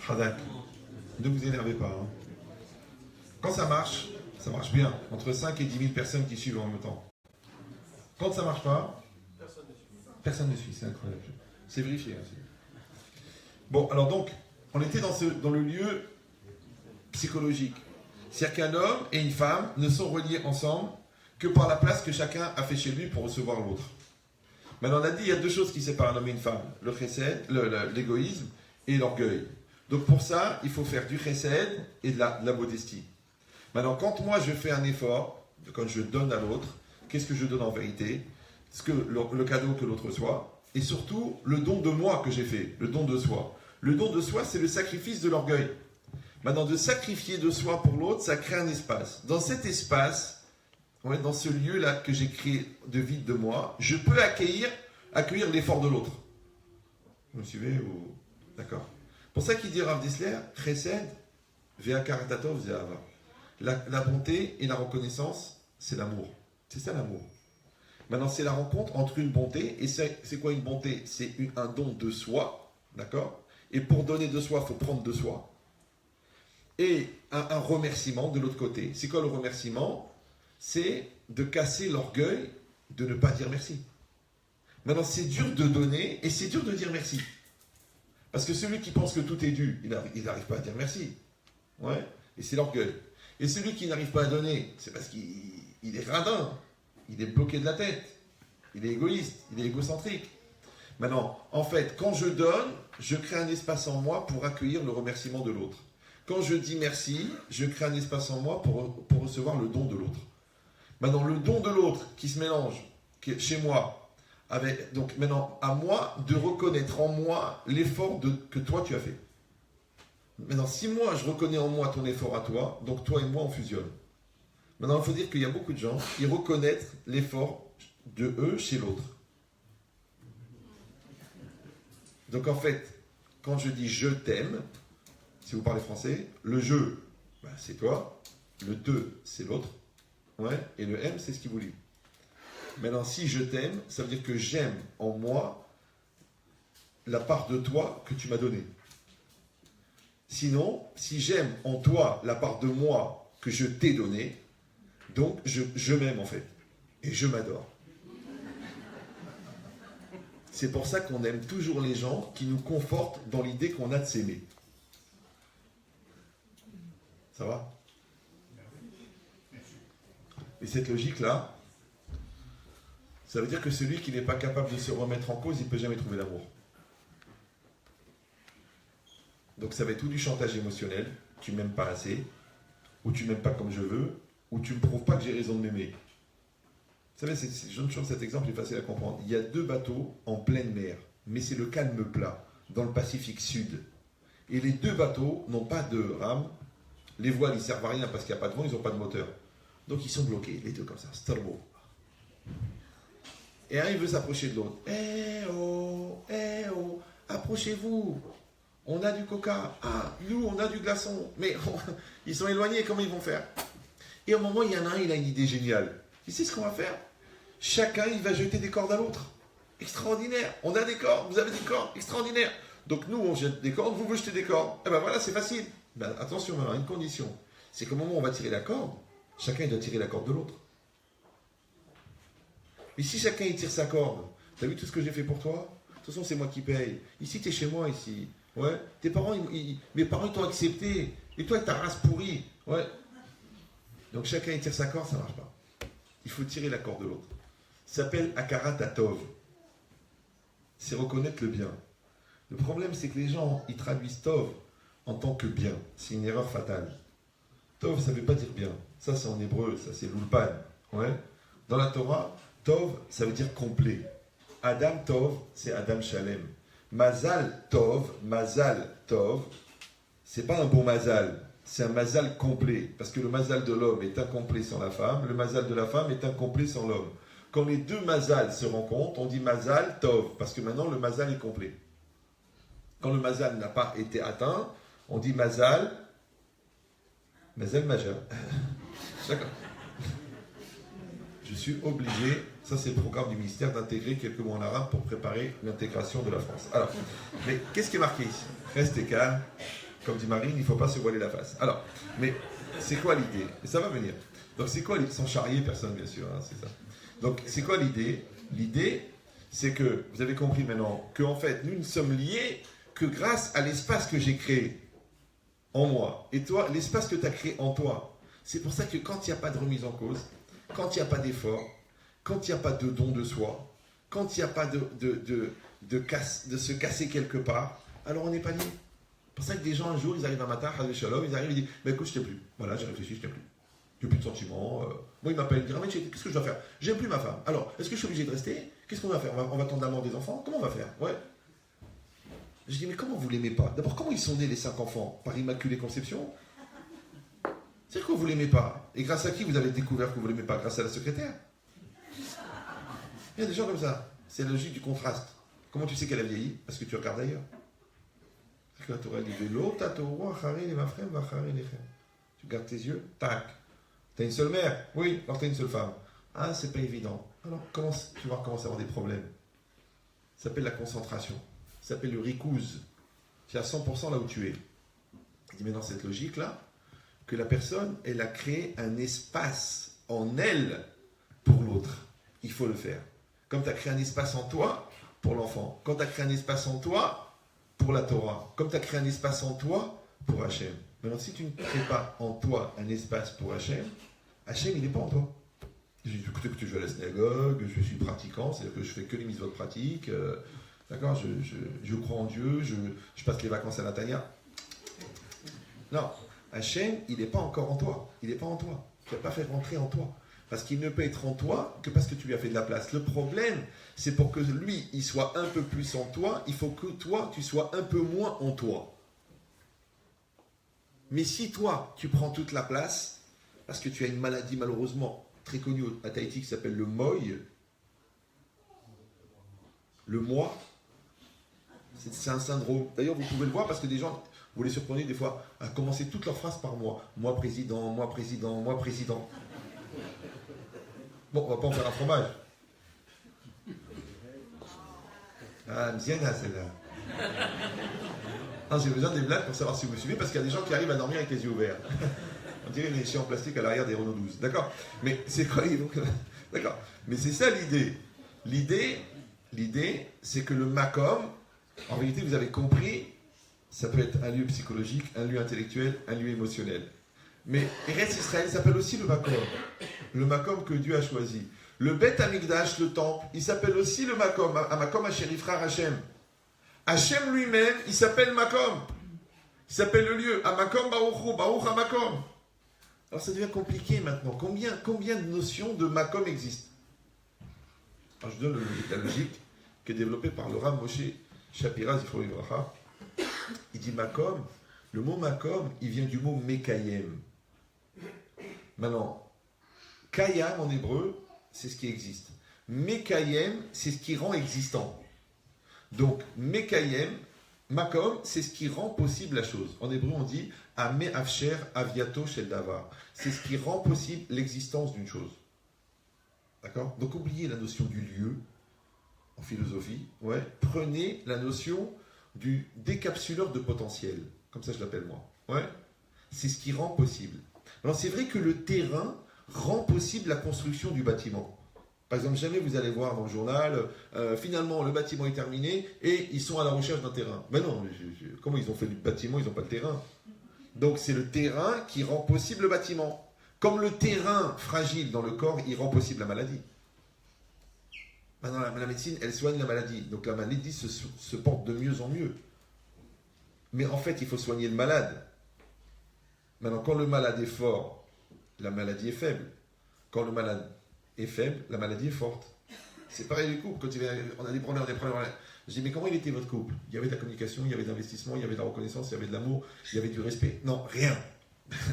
Hadak. Ne vous énervez pas. Hein. Quand ça marche bien. Entre 5 et 10 000 personnes qui suivent en même temps. Quand ça marche pas, personne ne suit. C'est incroyable. C'est vérifié. Hein. Bon, alors donc, on était dans le lieu psychologique. C'est-à-dire qu'un homme et une femme ne sont reliés ensemble que par la place que chacun a fait chez lui pour recevoir l'autre. Maintenant, on a dit, il y a deux choses qui séparent un homme et une femme. Le chesed, l'égoïsme et l'orgueil. Donc pour ça, il faut faire du chesed et de la modestie. Maintenant, quand moi je fais un effort, quand je donne à l'autre, qu'est-ce que je donne en vérité? Le cadeau que l'autre reçoit, et surtout le don de moi que j'ai fait, le don de soi. Le don de soi, c'est le sacrifice de l'orgueil. Maintenant, de sacrifier de soi pour l'autre, ça crée un espace. Dans cet espace, dans ce lieu-là que j'ai créé de vide de moi, je peux accueillir l'effort de l'autre. Vous me suivez ou... D'accord. Pour ça qu'il dit Rav Dessler, Chesed, Ve'akaratatov Ze'ava. La bonté et la reconnaissance, c'est l'amour. C'est ça l'amour. Maintenant, c'est la rencontre entre une bonté, et c'est quoi une bonté? C'est un don de soi, d'accord? Et pour donner de soi, il faut prendre de soi. Et un remerciement de l'autre côté. C'est quoi le remerciement? C'est de casser l'orgueil de ne pas dire merci. Maintenant, c'est dur de donner et c'est dur de dire merci. Parce que celui qui pense que tout est dû, il n'arrive pas à dire merci. Ouais. Et c'est l'orgueil. Et celui qui n'arrive pas à donner, c'est parce qu'il est radin. Il est bloqué de la tête. Il est égoïste. Il est égocentrique. Maintenant, en fait, quand je donne, je crée un espace en moi pour accueillir le remerciement de l'autre. Quand je dis merci, je crée un espace en moi pour recevoir le don de l'autre. Maintenant, le don de l'autre qui se mélange chez moi, donc maintenant, à moi de reconnaître en moi l'effort que toi tu as fait. Maintenant, si moi je reconnais en moi ton effort à toi, donc toi et moi on fusionne. Maintenant, il faut dire qu'il y a beaucoup de gens qui reconnaissent l'effort de eux chez l'autre. Donc en fait, quand je dis je t'aime, si vous parlez français, le je, c'est toi, le te, c'est l'autre, ouais, et le m, c'est ce qui vous lie. Maintenant, si je t'aime, ça veut dire que j'aime en moi la part de toi que tu m'as donnée. Sinon, si j'aime en toi la part de moi que je t'ai donnée, donc je m'aime en fait, et je m'adore. C'est pour ça qu'on aime toujours les gens qui nous confortent dans l'idée qu'on a de s'aimer. Ça va? Et cette logique-là, ça veut dire que celui qui n'est pas capable de se remettre en cause, il ne peut jamais trouver l'amour. Donc ça va être tout du chantage émotionnel, tu ne m'aimes pas assez, ou tu ne m'aimes pas comme je veux, ou tu ne me prouves pas que j'ai raison de m'aimer. Vous savez, je donne toujours cet exemple, il est facile à comprendre. Il y a 2 bateaux en pleine mer, mais c'est le calme plat, dans le Pacifique Sud. Et les 2 bateaux n'ont pas de rame. Les voiles, ils ne servent à rien parce qu'il n'y a pas de vent, ils n'ont pas de moteur. Donc ils sont bloqués, les 2 comme ça, starbo. Et un, il veut s'approcher de l'autre. Eh oh, approchez-vous. On a du coca. Ah, nous, on a du glaçon. Mais ils sont éloignés, comment ils vont faire? Et au moment, il y en a un, il a une idée géniale. Tu sais ce qu'on va faire? Chacun, il va jeter des cordes à l'autre. Extraordinaire. On a des cordes, vous avez des cordes. Extraordinaire. Donc nous, on jette des cordes, vous jetez des cordes. Eh ben voilà, c'est facile. Ben, attention, alors, une condition. C'est qu'au moment où on va tirer la corde, chacun, il doit tirer la corde de l'autre. Et si chacun, il tire sa corde, t'as vu tout ce que j'ai fait pour toi? De toute façon, c'est moi qui paye. Ici, t'es chez moi, ici. Ouais. Tes parents, mes parents, ils t'ont accepté. Et toi, avec ta race pourrie. Ouais. Donc chacun, il tire sa corde, ça ne marche pas. Il faut tirer la corde de l'autre. Ça s'appelle Akarat Atov. C'est reconnaître le bien. Le problème, c'est que les gens, ils traduisent Tov en tant que bien. C'est une erreur fatale. Tov, ça ne veut pas dire bien. Ça, c'est en hébreu, ça, c'est l'ulpan. Ouais. Dans la Torah, Tov, ça veut dire complet. Adam Tov, c'est Adam Shalem. Mazal Tov, c'est pas un bon mazal. C'est un mazal complet. Parce que le mazal de l'homme est incomplet sans la femme. Le mazal de la femme est incomplet sans l'homme. Quand les 2 mazals se rencontrent, on dit mazal tov. Parce que maintenant, le mazal est complet. Quand le mazal n'a pas été atteint, on dit mazal majeur. D'accord. Je suis obligé, ça c'est le programme du ministère, d'intégrer quelques mots en arabe pour préparer l'intégration de la France. Alors, mais qu'est-ce qui est marqué ici? Restez calme. Comme dit Marine, il ne faut pas se voiler la face. Alors, mais c'est quoi l'idée? Et ça va venir. Donc c'est quoi l'idée? Sans charrier personne, bien sûr, hein, c'est ça. Donc c'est quoi l'idée? L'idée, c'est que, vous avez compris maintenant, qu'en fait, nous ne sommes liés que grâce à l'espace que j'ai créé en moi. Et toi, l'espace que tu as créé en toi. C'est pour ça que quand il n'y a pas de remise en cause, quand il n'y a pas d'effort, quand il n'y a pas de don de soi, quand il n'y a pas de se casser quelque part, alors on n'est pas lié. C'est pour ça que des gens, un jour, ils arrivent à matin, Shalom, ils arrivent et disent, mais écoute, je t'aime plus. Voilà, j'ai réfléchi, je t'aime plus. J'ai plus de sentiments. Moi, il m'appelle, il me dit, ah, qu'est-ce que je dois faire? J'aime plus ma femme. Alors, est-ce que je suis obligé de rester? Qu'est-ce qu'on va faire? On va attendre la mort des enfants? Comment on va faire? Ouais. Je dis, mais comment vous l'aimez pas? D'abord, comment ils sont nés les 5 enfants? Par immaculée conception? C'est que vous l'aimez pas. Et grâce à qui vous avez découvert que vous l'aimez pas? Grâce à la secrétaire. Il y a des gens comme ça. C'est la logique du contraste. Comment tu sais qu'elle a vieilli? Parce que tu regardes ailleurs. C'est que la Torah dit, tu gardes tes yeux, tac. T'as une seule mère? Oui. Alors t'as une seule femme? Ah, c'est pas évident. Alors, tu vas commencer à avoir des problèmes. Ça s'appelle la concentration. Ça s'appelle le rikouz. Tu es à 100% là où tu es. Il dit, mais dans cette logique-là, que la personne, elle a créé un espace en elle pour l'autre. Il faut le faire. Comme tu as créé un espace en toi pour l'enfant. Comme tu as créé un espace en toi pour la Torah. Comme tu as créé un espace en toi pour Hachem. Maintenant, si tu ne crées pas en toi un espace pour Hachem, Hachem, il n'est pas en toi. Je dis, écoutez, je vais à la synagogue, je suis pratiquant, c'est-à-dire que je fais que les mitzvot pratiques, d'accord, je crois en Dieu, je passe les vacances à Natania. Non, Hachem, il n'est pas encore en toi. Il n'est pas en toi. Tu ne l'as pas fait rentrer en toi. Parce qu'il ne peut être en toi que parce que tu lui as fait de la place. Le problème, c'est pour que lui, il soit un peu plus en toi, il faut que toi, tu sois un peu moins en toi. Mais si toi, tu prends toute la place, parce que tu as une maladie malheureusement très connue à Tahiti qui s'appelle le MOI, le moi, c'est un syndrome. D'ailleurs, vous pouvez le voir parce que des gens, vous les surprenez des fois à commencer toutes leurs phrases par moi. Moi président, moi président, moi président. Bon, on va pas en faire un fromage. Ah, Mziana, celle-là. Non, j'ai besoin des blagues pour savoir si vous me suivez, parce qu'il y a des gens qui arrivent à dormir avec les yeux ouverts. On dirait les chiens en plastique à l'arrière des Renault 12. D'accord? Mais c'est quoi donc? D'accord. Mais c'est ça l'idée. L'idée, c'est que le Makom, en réalité, vous avez compris, ça peut être un lieu psychologique, un lieu intellectuel, un lieu émotionnel. Mais Eretz Israël s'appelle aussi le Makom que Dieu a choisi. Le Bet Amikdash, le temple, il s'appelle aussi le Makom, Makom Asherifra Hashem. Hashem lui-même, il s'appelle Makom. Il s'appelle le lieu, Amakom Baruchu, Baruch Amakom. Alors ça devient compliqué maintenant. Combien de notions de Makom existent? Alors je donne la logique qui est développée par le Rav Moshe Shapira Zifro Livracha. Il dit Makom, le mot Makom, il vient du mot Mekayem. Maintenant, Kayam en hébreu, c'est ce qui existe. Mekayem, c'est ce qui rend existant. Donc, Mekayem, Makom, c'est ce qui rend possible la chose. En hébreu, on dit Ame Afsher Aviato Shel Davar. C'est ce qui rend possible l'existence d'une chose. D'accord? Donc, oubliez la notion du lieu en philosophie. Ouais. Prenez la notion du décapsuleur de potentiel. Comme ça, je l'appelle moi. Ouais. C'est ce qui rend possible. Alors, c'est vrai que le terrain rend possible la construction du bâtiment. Par exemple, jamais vous allez voir dans le journal, finalement, le bâtiment est terminé et ils sont à la recherche d'un terrain. Mais non, comment ils ont fait le bâtiment? Ils n'ont pas le terrain. Donc, c'est le terrain qui rend possible le bâtiment. Comme le terrain fragile dans le corps, il rend possible la maladie. Maintenant, la médecine, elle soigne la maladie. Donc, la maladie se porte de mieux en mieux. Mais en fait, il faut soigner le malade. Maintenant, quand le malade est fort, la maladie est faible. Quand le malade est faible, la maladie est forte. C'est pareil du couple. Quand on a des problèmes. Je dis, mais comment il était votre couple? Il y avait de la communication, il y avait de l'investissement, il y avait de la reconnaissance, il y avait de l'amour, il y avait du respect. Non, rien.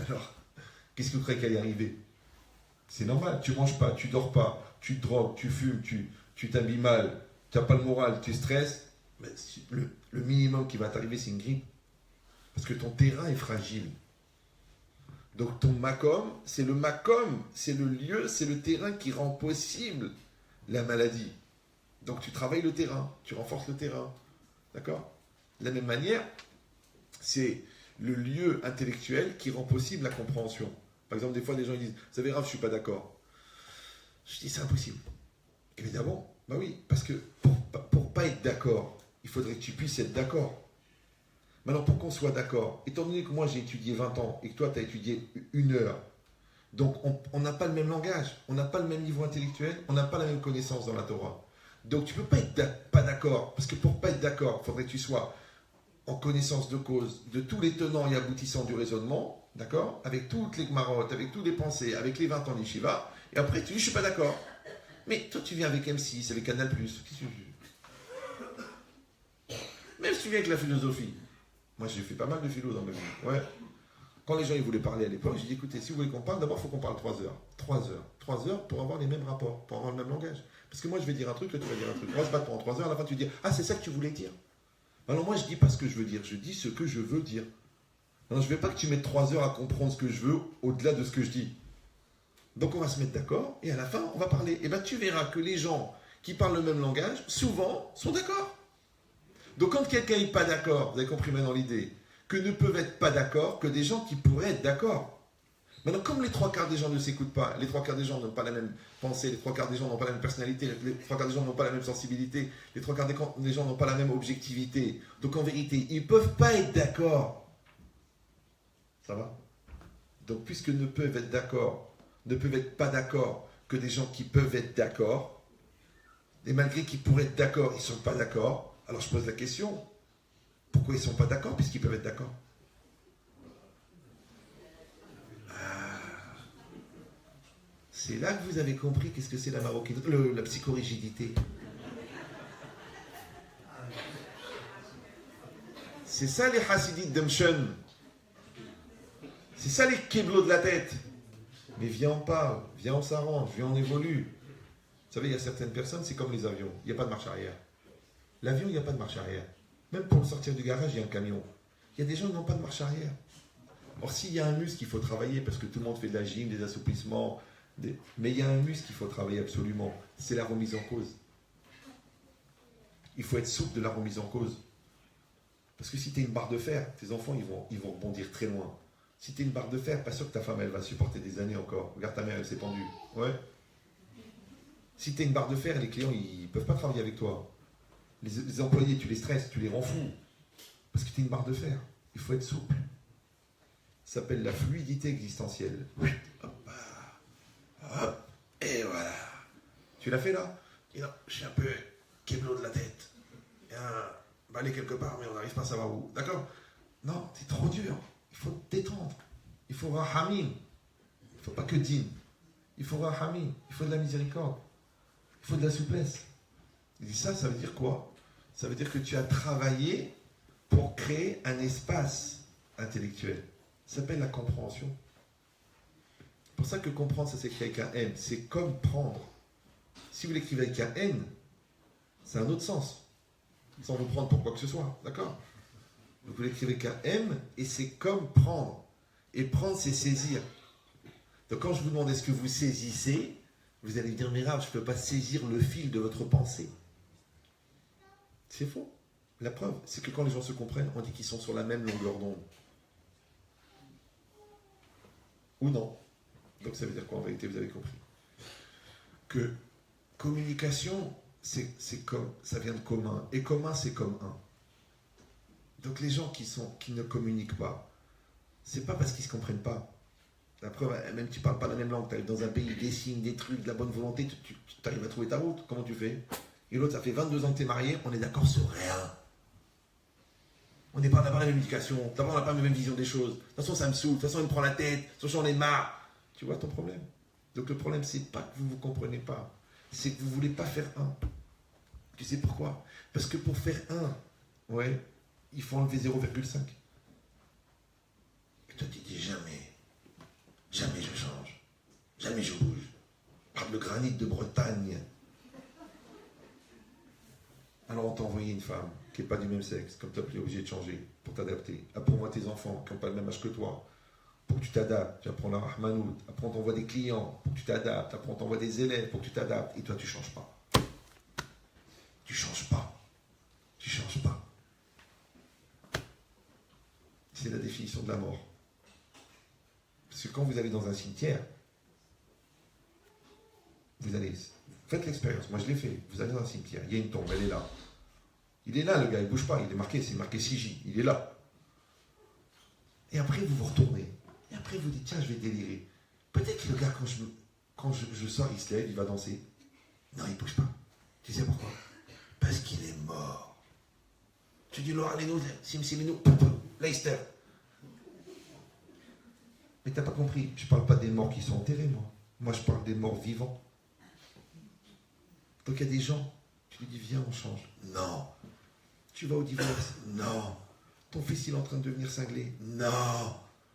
Alors, qu'est-ce que vous croyez qu'elle est arrivée? C'est normal. Tu manges pas, tu dors pas, tu te drogues, tu fumes, tu t'habilles mal, tu n'as pas le moral, tu stresses. Mais le minimum qui va t'arriver, c'est une grippe. Parce que ton terrain est fragile. Donc ton makom, c'est le lieu, c'est le terrain qui rend possible la maladie. Donc tu travailles le terrain, tu renforces le terrain. D'accord? De la même manière, c'est le lieu intellectuel qui rend possible la compréhension. Par exemple, des fois, des gens ils disent, vous savez, Rav, je ne suis pas d'accord. Je dis, c'est impossible. Évidemment, bah oui, parce que pour pas être d'accord, il faudrait que tu puisses être d'accord. Maintenant, pour qu'on soit d'accord, étant donné que moi j'ai étudié 20 ans et que toi tu as étudié 1 heure, donc on n'a pas le même langage, on n'a pas le même niveau intellectuel, on n'a pas la même connaissance dans la Torah. Donc tu ne peux pas être pas d'accord, parce que pour pas être d'accord, il faudrait que tu sois en connaissance de cause de tous les tenants et aboutissants du raisonnement, d'accord, avec toutes les marottes, avec tous les pensées, avec les 20 ans d'Yeshiva, et après tu dis je suis pas d'accord. Mais toi tu viens avec M6, avec Canal+, même si tu viens avec la philosophie. Moi, j'ai fait pas mal de philo dans ma vie. Ouais. Quand les gens ils voulaient parler à l'époque, j'ai dit écoutez, si vous voulez qu'on parle, d'abord, il faut qu'on parle 3 heures. 3 heures. 3 heures pour avoir les mêmes rapports, pour avoir le même langage. Parce que moi, je vais dire un truc, toi, tu vas dire un truc. On va se battre pendant 3 heures, à la fin, tu dis ah, c'est ça que tu voulais dire. Alors, moi, je dis pas ce que je veux dire, je dis ce que je veux dire. Alors, je ne veux pas que tu mettes 3 heures à comprendre ce que je veux au-delà de ce que je dis. Donc, on va se mettre d'accord et à la fin, on va parler. Et bien, tu verras que les gens qui parlent le même langage, souvent, sont d'accord. Donc quand quelqu'un n'est pas d'accord, vous avez compris maintenant l'idée, que ne peuvent être pas d'accord que des gens qui pourraient être d'accord. Maintenant, comme les 3 quarts des gens ne s'écoutent pas, les 3 quarts des gens n'ont pas la même pensée, les 3 quarts des gens n'ont pas la même personnalité, les 3 quarts des gens n'ont pas la même sensibilité, les 3 quarts des gens n'ont pas la même objectivité. Donc en vérité, ils ne peuvent pas être d'accord. Ça va? Donc puisque ne peuvent être d'accord, ne peuvent être pas d'accord que des gens qui peuvent être d'accord, et malgré qu'ils pourraient être d'accord, ils ne sont pas d'accord. Alors je pose la question, pourquoi ils ne sont pas d'accord puisqu'ils peuvent être d'accord? C'est là que vous avez compris qu'est-ce que c'est la maroquinité, la psychorigidité. C'est ça les hassidites d'Emshon. C'est ça les keblos de la tête. Mais viens on parle, viens on s'arrange, viens on évolue. Vous savez, il y a certaines personnes, c'est comme les avions, il n'y a pas de marche arrière. L'avion, il n'y a pas de marche arrière. Même pour sortir du garage, il y a un camion. Il y a des gens qui n'ont pas de marche arrière. Or, s'il y a un muscle qu'il faut travailler, parce que tout le monde fait de la gym, des assouplissements, mais il y a un muscle qu'il faut travailler absolument, c'est la remise en cause. Il faut être souple de la remise en cause. Parce que si tu es une barre de fer, tes enfants, ils vont rebondir très loin. Si tu es une barre de fer, pas sûr que ta femme, elle va supporter des années encore. Regarde, ta mère, elle s'est pendue. Ouais. Si tu es une barre de fer, les clients, ils ne peuvent pas travailler avec toi. Les employés, tu les stresses, tu les rends fous. Parce que tu es une barre de fer. Il faut être souple. Ça s'appelle la fluidité existentielle. Hop, hop, et voilà. Tu l'as fait là? Et non, je suis un peu keblo de la tête. Il y a un balai quelque part, mais on n'arrive pas à savoir où. D'accord? Non, c'est trop dur. Il faut te détendre. Il faut rahamim. Il ne faut pas que din. Il faut rahamim. Il faut de la miséricorde. Il faut de la souplesse. Il dit ça veut dire quoi? Ça veut dire que tu as travaillé pour créer un espace intellectuel. Ça s'appelle la compréhension. C'est pour ça que comprendre, ça s'écrit avec un M. C'est comme prendre. Si vous l'écrivez avec un N, c'est un autre sens. Sans vous prendre pour quoi que ce soit. D'accord? Donc vous l'écrivez avec un M et c'est comme prendre. Et prendre, c'est saisir. Donc quand je vous demande est-ce que vous saisissez, vous allez me dire, mais Rav, je ne peux pas saisir le fil de votre pensée. C'est faux. La preuve, c'est que quand les gens se comprennent, on dit qu'ils sont sur la même longueur d'onde. Ou non. Donc ça veut dire quoi en vérité, vous avez compris? Que communication, c'est comme, ça vient de commun. Et commun, c'est comme un. Donc les gens qui ne communiquent pas, c'est pas parce qu'ils ne se comprennent pas. La preuve, même tu ne parles pas la même langue, tu arrives dans un pays, des signes, des trucs, de la bonne volonté, tu arrives à trouver ta route. Comment tu fais? Et l'autre, ça fait 22 ans que tu es marié, on est d'accord sur rien. On n'a pas la même éducation, d'abord on n'a pas la même vision des choses. De toute façon, ça me saoule, de toute façon, il me prend la tête, de toute façon, j'en ai marre. Tu vois ton problème? Donc le problème, c'est pas que vous ne vous comprenez pas, c'est que vous ne voulez pas faire un. Tu sais pourquoi? Parce que pour faire un, ouais, il faut enlever 0,5. Et toi, tu dis jamais je change, jamais je bouge. Par le granit de Bretagne. Alors on t'a envoyé une femme qui n'est pas du même sexe, comme tu es obligé de changer pour t'adapter. Apprends-moi tes enfants qui n'ont pas le même âge que toi, pour que tu t'adaptes. Tu apprends la Rahmanout, après on t'envoie des clients pour que tu t'adaptes, après on t'envoie des élèves pour que tu t'adaptes, et toi tu ne changes pas. Tu ne changes pas. Tu ne changes pas. c'est la définition de la mort. Parce que quand vous allez dans un cimetière, faites l'expérience. Moi, je l'ai fait. Vous allez dans un cimetière, il y a une tombe, elle est là. Il est là, le gars, il ne bouge pas, il est marqué, c'est marqué CJ, il est là. Et après, vous vous retournez. Et après, vous dites, tiens, je vais délirer. Peut-être que le gars, quand je sors, il se lève, il va danser. Non, il ne bouge pas. Tu sais pourquoi? Parce qu'il est mort. Tu dis, Laura Leno, Simsimino, Leicester. Mais tu n'as pas compris. Je ne parle pas des morts qui sont enterrés, moi. Moi, je parle des morts vivants. Donc, il y a des gens, tu lui dis, viens, on change. Non. Tu vas au divorce. Non. Ton fils, il est en train de devenir cinglé. Non.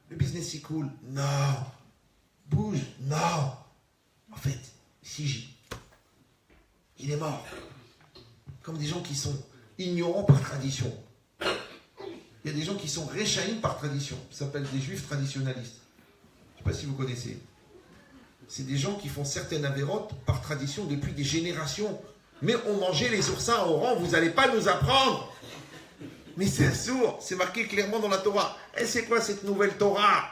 Le business, il coule. Non. Bouge. Non. En fait, CJ, il est mort. Comme des gens qui sont ignorants par tradition. Il y a des gens qui sont réchaïm par tradition. Ça s'appelle des juifs traditionnalistes. Je ne sais pas si vous connaissez. C'est des gens qui font certaines avérotes par tradition depuis des générations. Mais on mangeait les oursins à Oran, vous n'allez pas nous apprendre. Mais c'est un sourd, c'est marqué clairement dans la Torah. Et c'est quoi cette nouvelle Torah?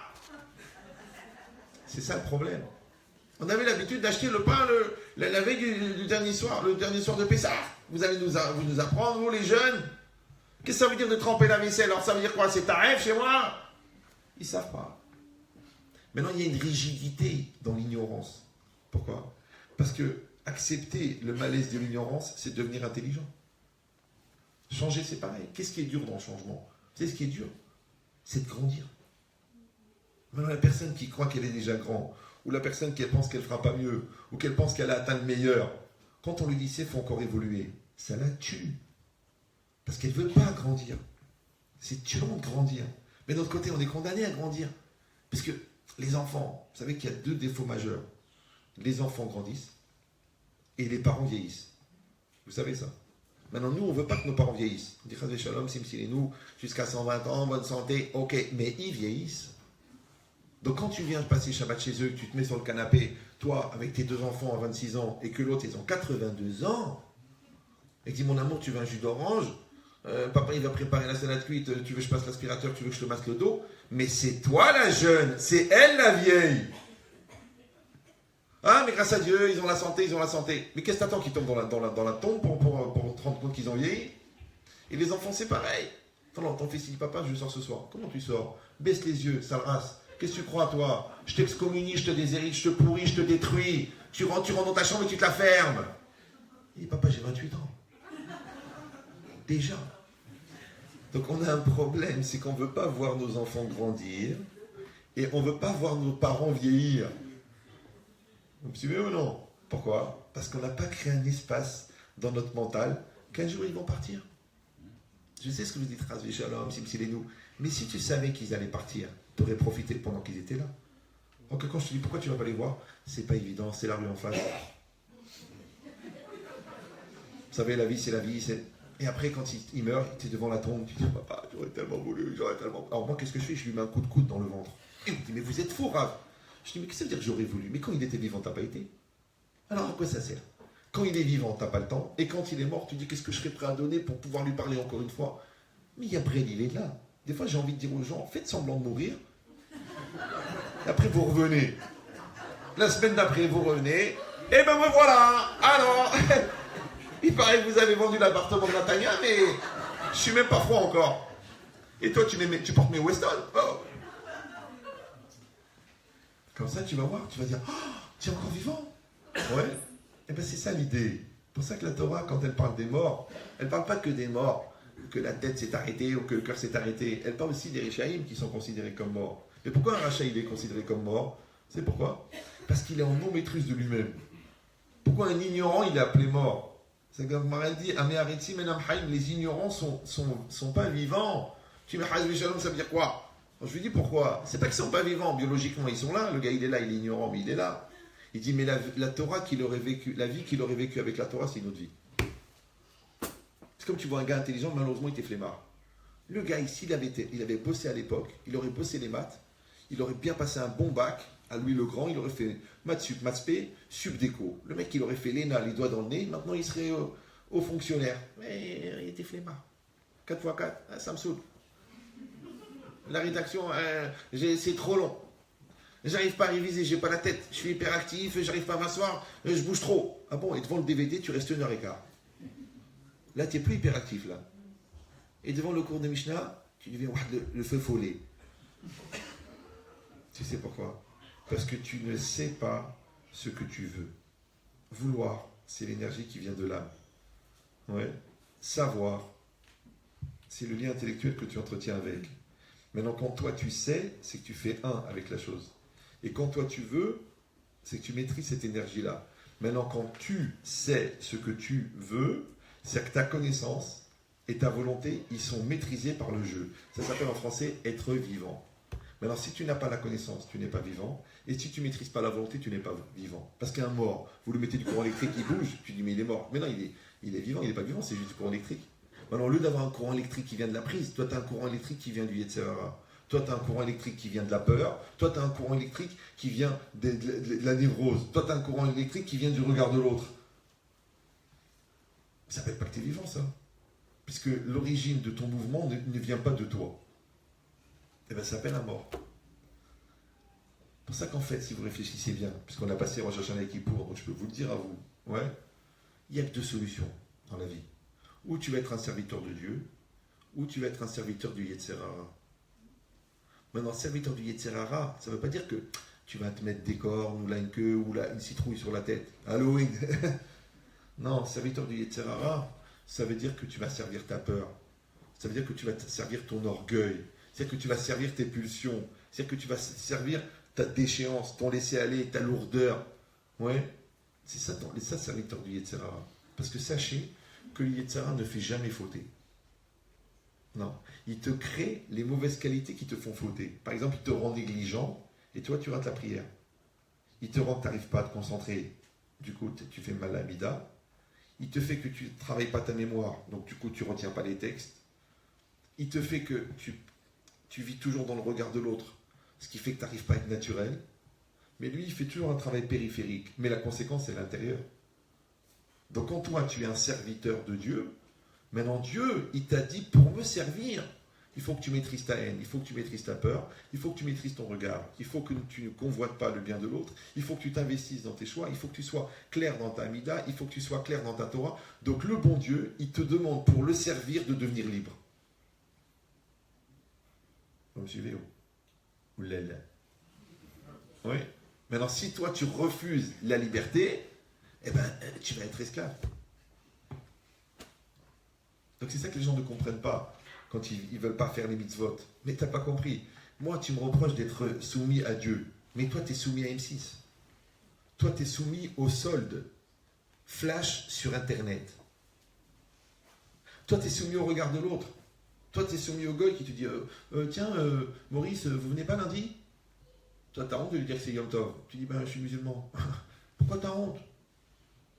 C'est ça le problème. On avait l'habitude d'acheter le pain la veille du dernier soir, le dernier soir de Pessah. Vous allez nous apprendre, vous les jeunes. Qu'est-ce que ça veut dire de tremper la vaisselle? Alors ça veut dire quoi? C'est ta rêve chez moi? Ils ne savent pas. Maintenant, il y a une rigidité dans l'ignorance. Pourquoi? Parce que accepter le malaise de l'ignorance, c'est devenir intelligent. Changer, c'est pareil. Qu'est-ce qui est dur dans le changement? Vous savez ce qui est dur? C'est de grandir. Maintenant, la personne qui croit qu'elle est déjà grande, ou la personne qui pense qu'elle ne fera pas mieux, ou qu'elle pense qu'elle a atteint le meilleur, quand on lui dit c'est, il faut encore évoluer, ça la tue. Parce qu'elle ne veut pas grandir. C'est tuant de grandir. Mais d'un autre côté, on est condamné à grandir. Parce que les enfants, vous savez qu'il y a deux défauts majeurs. Les enfants grandissent et les parents vieillissent. Vous savez ça? Maintenant, nous, on ne veut pas que nos parents vieillissent. On dit Chazvé Shalom, Simsilenu, jusqu'à 120 ans, bonne santé, ok, mais ils vieillissent. Donc quand tu viens passer Shabbat chez eux, que tu te mets sur le canapé, toi, avec tes deux enfants à 26 ans, et que l'autre, ils ont 82 ans, et que dis, mon amour, tu veux un jus d'orange, papa, il va préparer la salade cuite, tu veux que je passe l'aspirateur, tu veux que je te masse le dos, mais c'est toi la jeune, c'est elle la vieille. Ah, mais grâce à Dieu, ils ont la santé, ils ont la santé. Mais qu'est-ce que t'attends qu'ils tombent dans la tombe pour te rendre compte qu'ils ont vieilli? Et les enfants, c'est pareil. Attends, ton fils dit, papa, je sors ce soir. Comment tu sors? Baisse les yeux, sale race. Qu'est-ce que tu crois, toi? Je t'excommunie, je te déshérite, je te pourris, je te détruis. Tu rentres dans ta chambre et tu te la fermes. Il dit, papa, j'ai 28 ans. Déjà. Donc on a un problème, c'est qu'on ne veut pas voir nos enfants grandir et on ne veut pas voir nos parents vieillir. Vous me suivez ou non? Pourquoi? Parce qu'on n'a pas créé un espace dans notre mental qu'un jour ils vont partir. Je sais ce que vous dites, Chazvé Shalom, Simsilenu, mais si tu savais qu'ils allaient partir, tu aurais profité pendant qu'ils étaient là. Donc quand je te dis pourquoi tu ne vas pas les voir, c'est pas évident, c'est la rue en face. Vous savez, la vie c'est la vie, c'est... Et après, quand il meurt, tu es devant la tombe, tu dis, papa, j'aurais tellement voulu, j'aurais tellement... Alors moi, qu'est-ce que je fais? Je lui mets un coup de coude dans le ventre. Et il me dit, mais vous êtes fou, Rav. Je dis, mais qu'est-ce que ça veut dire que j'aurais voulu? Mais quand il était vivant, t'as pas été. Alors à quoi ça sert? Quand il est vivant, t'as pas le temps. Et quand il est mort, tu dis, qu'est-ce que je serais prêt à donner pour pouvoir lui parler encore une fois? Mais Gabriel, il est là. Des fois, j'ai envie de dire aux gens, faites semblant de mourir. Et après, vous revenez. La semaine d'après, vous revenez. Et ben me voilà. Alors... Il paraît que vous avez vendu l'appartement de Natania, mais je suis même pas froid encore. Et toi, tu portes mes Weston. Oh. Comme ça, tu vas voir, tu vas dire, oh, tu es encore vivant. Ouais. Et bien, c'est ça l'idée. C'est pour ça que la Torah, quand elle parle des morts, elle ne parle pas que des morts, que la tête s'est arrêtée ou que le cœur s'est arrêté. Elle parle aussi des Réchaïm qui sont considérés comme morts. Et pourquoi un Racha, il est considéré comme mort? C'est pourquoi? Parce qu'il est en non-maîtrise de lui-même. Pourquoi un ignorant, il est appelé mort? C'est comme Maral dit, les ignorants sont pas vivants. Tu dis, mais Chazvé Shalom, ça veut dire quoi? Je lui dis pourquoi? C'est pas qu'ils sont pas vivants, biologiquement ils sont là, le gars il est là, il est ignorant, mais il est là. Il dit, mais la Torah qu'il aurait vécu, la vie qu'il aurait vécue avec la Torah, c'est une autre vie. C'est comme tu vois un gars intelligent, malheureusement il était flemmard. Le gars ici, il avait bossé à l'époque, il aurait bossé les maths, il aurait bien passé un bon bac, à Louis le Grand, il aurait fait maths sup, maths spé, sup déco. Le mec, il aurait fait l'ENA, les doigts dans le nez, maintenant il serait au fonctionnaire. Mais il était flemmard. 4x4, ça me saoule. La rédaction, c'est trop long. J'arrive pas à réviser, j'ai pas la tête. Je suis hyperactif, j'arrive pas à m'asseoir, je bouge trop. Ah bon, et devant le DVD, tu restes 1h15. Là, tu n'es plus hyperactif, là. Et devant le cours de Mishnah, tu deviens le feu follet. Tu sais pourquoi? Parce que tu ne sais pas ce que tu veux. Vouloir, c'est l'énergie qui vient de l'âme. Ouais. Savoir, c'est le lien intellectuel que tu entretiens avec. Maintenant, quand toi tu sais, c'est que tu fais un avec la chose. Et quand toi tu veux, c'est que tu maîtrises cette énergie-là. Maintenant, quand tu sais ce que tu veux, c'est que ta connaissance et ta volonté, ils sont maîtrisés par le jeu. Ça s'appelle en français être vivant. Maintenant, si tu n'as pas la connaissance, tu n'es pas vivant. Et si tu ne maîtrises pas la volonté, tu n'es pas vivant. Parce qu'un mort, vous lui mettez du courant électrique, il bouge, tu dis mais il est mort. Mais non, il est vivant, il n'est pas vivant, c'est juste du courant électrique. Maintenant, au lieu d'avoir un courant électrique qui vient de la prise, toi tu as un courant électrique qui vient du Yetzirah. Toi tu as un courant électrique qui vient de la peur. Toi tu as un courant électrique qui vient de la névrose. Toi tu as un courant électrique qui vient du regard de l'autre. Ça ne s'appelle pas que tu es vivant, ça. Puisque l'origine de ton mouvement ne vient pas de toi. Eh bien, ça s'appelle un mort. C'est pour ça qu'en fait, si vous réfléchissez bien, puisqu'on a passé Rosh Hashanah et Kippour, donc je peux vous le dire à vous, ouais, il n'y a que deux solutions dans la vie. Ou tu vas être un serviteur de Dieu, ou tu vas être un serviteur du Yetzirah. Maintenant, serviteur du Yetzirah, ça ne veut pas dire que tu vas te mettre des cornes, ou là une queue, ou là une citrouille sur la tête. Halloween. Non, serviteur du Yetzirah, ça veut dire que tu vas servir ta peur. Ça veut dire que tu vas servir ton orgueil. C'est-à-dire que tu vas servir tes pulsions. C'est-à-dire que tu vas servir ta déchéance, ton laisser-aller, ta lourdeur. Ouais. C'est ça, serviteur du Yetzirah. Parce que sachez que le Yetzirah ne fait jamais fauter. Non. Il te crée les mauvaises qualités qui te font fauter. Par exemple, il te rend négligent et toi, tu rates la prière. Il te rend que tu n'arrives pas à te concentrer. Du coup, tu fais mal à Mida. Il te fait que tu ne travailles pas ta mémoire. Donc, du coup, tu ne retiens pas les textes. Il te fait que tu vis toujours dans le regard de l'autre. Ce qui fait que tu n'arrives pas à être naturel. Mais lui, il fait toujours un travail périphérique. Mais la conséquence, c'est l'intérieur. Donc, quand toi, tu es un serviteur de Dieu, maintenant, Dieu, il t'a dit, pour me servir, il faut que tu maîtrises ta haine, il faut que tu maîtrises ta peur, il faut que tu maîtrises ton regard, il faut que tu ne convoites pas le bien de l'autre, il faut que tu t'investisses dans tes choix, il faut que tu sois clair dans ta Amida, il faut que tu sois clair dans ta Torah. Donc, le bon Dieu, il te demande, pour le servir, de devenir libre. Vous me suivez ou l'aile? Oui. Maintenant, si toi, tu refuses la liberté, eh ben, tu vas être esclave. Donc c'est ça que les gens ne comprennent pas quand ils ne veulent pas faire les mitzvot. Mais tu n'as pas compris. Moi, tu me reproches d'être soumis à Dieu. Mais toi, tu es soumis à M6. Toi, tu es soumis au solde. Flash sur Internet. Toi, tu es soumis au regard de l'autre. Toi, tu es soumis au goy qui te dit tiens, Maurice, vous venez pas lundi? Toi, tu as honte de lui dire que c'est Yom Tov. Tu dis je suis musulman. Pourquoi tu as honte?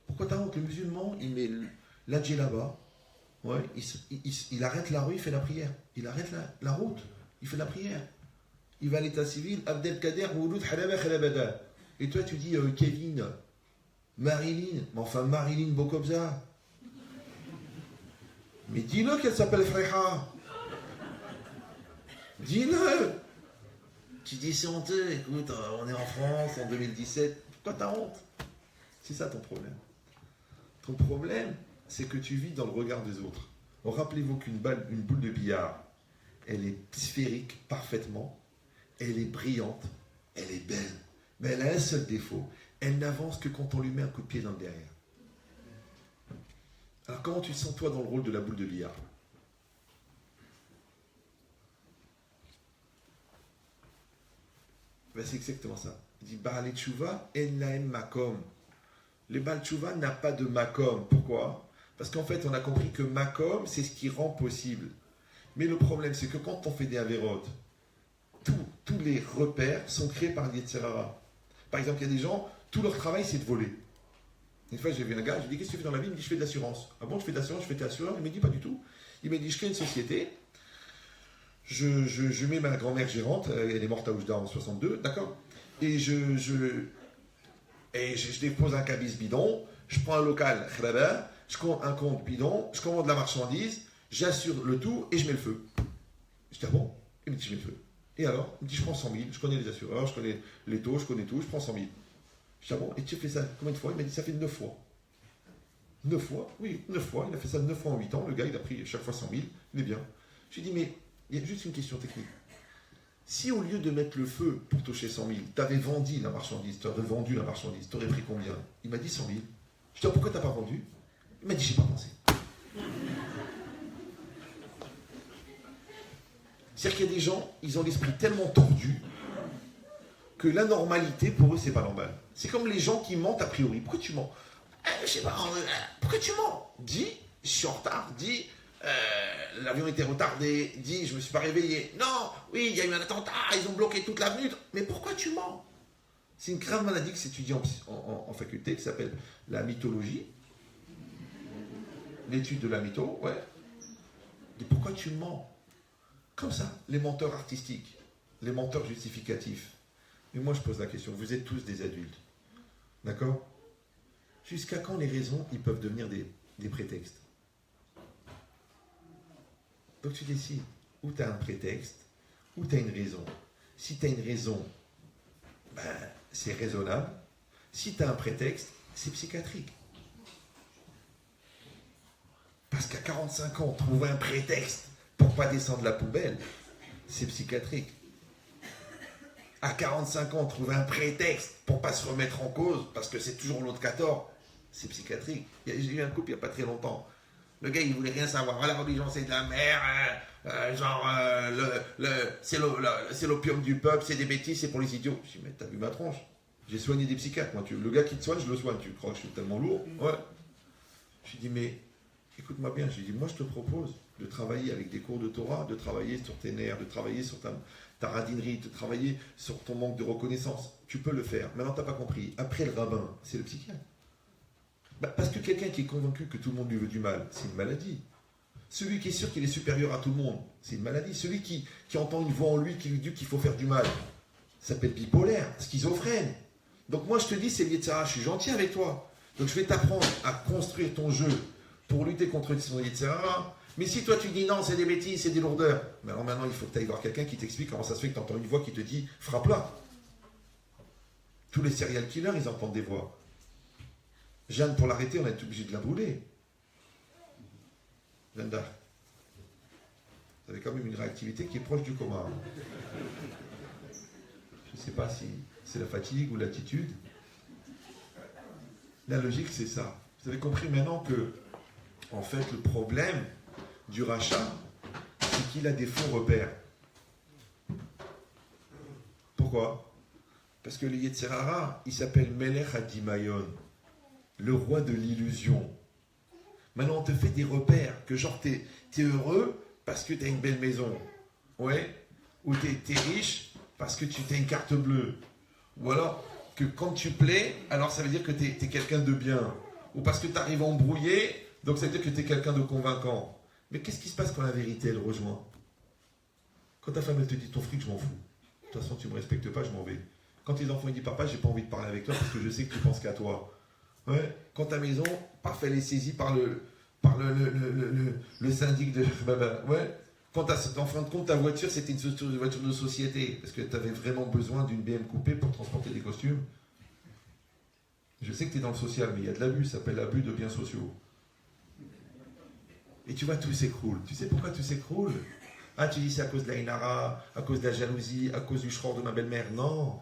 Pourquoi tu as honte? Le musulman, il met la djellaba. Ouais, il arrête la rue, il fait la prière. Il arrête la route, il fait la prière. Il va à l'état civil, Abdelkader, Mouloud, Halaba, Khalabada. Et toi, tu dis Kevin, Marilyn, mais enfin Marilyn Bokobza. Mais dis-le qu'elle s'appelle Freha. Dis-le. Tu dis c'est honteux, écoute, on est en France en 2017. Pourquoi t'as honte? C'est ça ton problème. Ton problème, c'est que tu vis dans le regard des autres. Rappelez-vous une boule de billard, elle est sphérique parfaitement, elle est brillante, elle est belle, mais elle a un seul défaut, elle n'avance que quand on lui met un coup de pied dans le derrière. Alors comment tu te sens toi dans le rôle de la boule de billard? Ben, c'est exactement ça. Il dit Baal Tchouva en laem makom. Le Baal Tchouva n'a pas de makom. Pourquoi? Parce qu'en fait, on a compris que makom, c'est ce qui rend possible. Mais le problème, c'est que quand on fait des avérotes, tous les repères sont créés par l'Yetzirah. Par exemple, il y a des gens, tout leur travail, c'est de voler. Une fois, j'ai vu un gars, je lui ai dit, qu'est-ce que tu fais dans la vie? Il me dit, je fais de l'assurance. Ah bon, je fais de l'assurance, je fais de l'assurance? Il me dit, pas du tout. Il m'a dit, je crée une société, je mets ma grand-mère gérante, elle est morte à Oujda en 62, d'accord? Et je dépose un cabis bidon, je prends un local, je compte un compte bidon, je commande la marchandise, j'assure le tout et je mets le feu. Je dis, ah bon? Il me dit, je mets le feu. Et alors, il me dit, je prends 100 000, je connais les assureurs, je connais les taux, je connais tout, je prends 100 000. Je dis, ah bon, et tu fais ça combien de fois? Il m'a dit, ça fait 9 fois. 9 fois? Oui, 9 fois. Il a fait ça 9 fois en 8 ans. Le gars, il a pris chaque fois 100 000. Il est bien. Je lui ai dit, mais il y a juste une question technique. Si au lieu de mettre le feu pour toucher 100 000, tu avais vendu la marchandise, tu aurais vendu la marchandise, tu aurais pris combien? Il m'a dit 100 000. Je lui ai dit, pourquoi tu n'as pas vendu? Il m'a dit, j'ai pas pensé. C'est-à-dire qu'il y a des gens, ils ont l'esprit tellement tordu que la normalité, pour eux, c'est pas normal. C'est comme les gens qui mentent a priori. Pourquoi tu mens? Je sais pas, pourquoi tu mens? Dis, je suis en retard. Dis, l'avion était retardé. Dis, je me suis pas réveillé. Non, oui, il y a eu un attentat, ils ont bloqué toute l'avenue. Mais pourquoi tu mens? C'est une grave maladie qui s'étudie en faculté, qui s'appelle la mythologie. L'étude de la mytho, ouais. Et pourquoi tu mens? Comme ça, les menteurs artistiques, les menteurs justificatifs. Mais moi, je pose la question, vous êtes tous des adultes. D'accord? Jusqu'à quand les raisons, ils peuvent devenir des prétextes? Donc tu décides, ou tu as un prétexte, ou tu as une raison. Si tu as une raison, ben, c'est raisonnable. Si tu as un prétexte, c'est psychiatrique. Parce qu'à 45 ans, trouver un prétexte pour ne pas descendre la poubelle, c'est psychiatrique. À 45 ans, trouver un prétexte pour ne pas se remettre en cause, parce que c'est toujours l'autre 14, c'est psychiatrique. J'ai eu un couple il n'y a pas très longtemps. Le gars, il voulait rien savoir. La religion, c'est de la merde. C'est l'opium du peuple, c'est des bêtises, c'est pour les idiots. Je dis, mais t'as vu ma tronche? J'ai soigné des psychiatres. Moi, le gars qui te soigne, je le soigne. Tu crois que je suis tellement lourd? Ouais. Je lui dis, mais écoute-moi bien. Je lui dis, moi, je te propose de travailler avec des cours de Torah, de travailler sur tes nerfs, de travailler sur ta radinerie, de travailler sur ton manque de reconnaissance. Tu peux le faire. Maintenant, t'as pas compris. Après le rabbin, c'est le psychiatre. Parce que quelqu'un qui est convaincu que tout le monde lui veut du mal, c'est une maladie. Celui qui est sûr qu'il est supérieur à tout le monde, c'est une maladie. Celui qui entend une voix en lui qui lui dit qu'il faut faire du mal, ça s'appelle bipolaire, schizophrène. Donc moi je te dis, c'est Yetzirah, je suis gentil avec toi. Donc je vais t'apprendre à construire ton jeu pour lutter contre son Yetzirah. Mais si toi tu dis non, c'est des bêtises, c'est des lourdeurs, mais alors maintenant il faut que tu ailles voir quelqu'un qui t'explique comment ça se fait que tu entends une voix qui te dit frappe-la. Tous les serial killers, ils entendent des voix. Jeanne, pour l'arrêter, on a été obligé de la brûler. Jeanne d'Arc. Vous avez quand même une réactivité qui est proche du coma. Je ne sais pas si c'est la fatigue ou l'attitude. La logique, c'est ça. Vous avez compris maintenant que, en fait, le problème du rachat, c'est qu'il a des faux repères. Pourquoi? Parce que le Yetzirah, il s'appelle Melech Hadimayon, le roi de l'illusion. Maintenant, on te fait des repères, que genre, t'es heureux parce que t'as une belle maison, ouais, ou t'es riche parce que tu t'as une carte bleue, ou alors que quand tu plais, alors ça veut dire que t'es quelqu'un de bien, ou parce que t'arrives embrouillé, donc ça veut dire que t'es quelqu'un de convaincant. Mais qu'est-ce qui se passe quand la vérité, elle rejoint? Quand ta femme, elle te dit, ton fric, je m'en fous. De toute façon, tu me respectes pas, je m'en vais. Quand tes enfants, ils disent, papa, j'ai pas envie de parler avec toi parce que je sais que tu penses qu'à toi. Ouais. Quand ta maison, paf, elle est saisie par le syndic de... Ouais. Quand en fin de compte, ta voiture, c'était une voiture de société, parce que tu avais vraiment besoin d'une BM coupée pour transporter des costumes. Je sais que tu es dans le social, mais il y a de l'abus, ça s'appelle l'abus de biens sociaux. Et tu vois, tout s'écroule. Tu sais pourquoi tout s'écroule? Ah, tu dis c'est à cause de la Inara, à cause de la jalousie, à cause du shror de ma belle-mère. Non.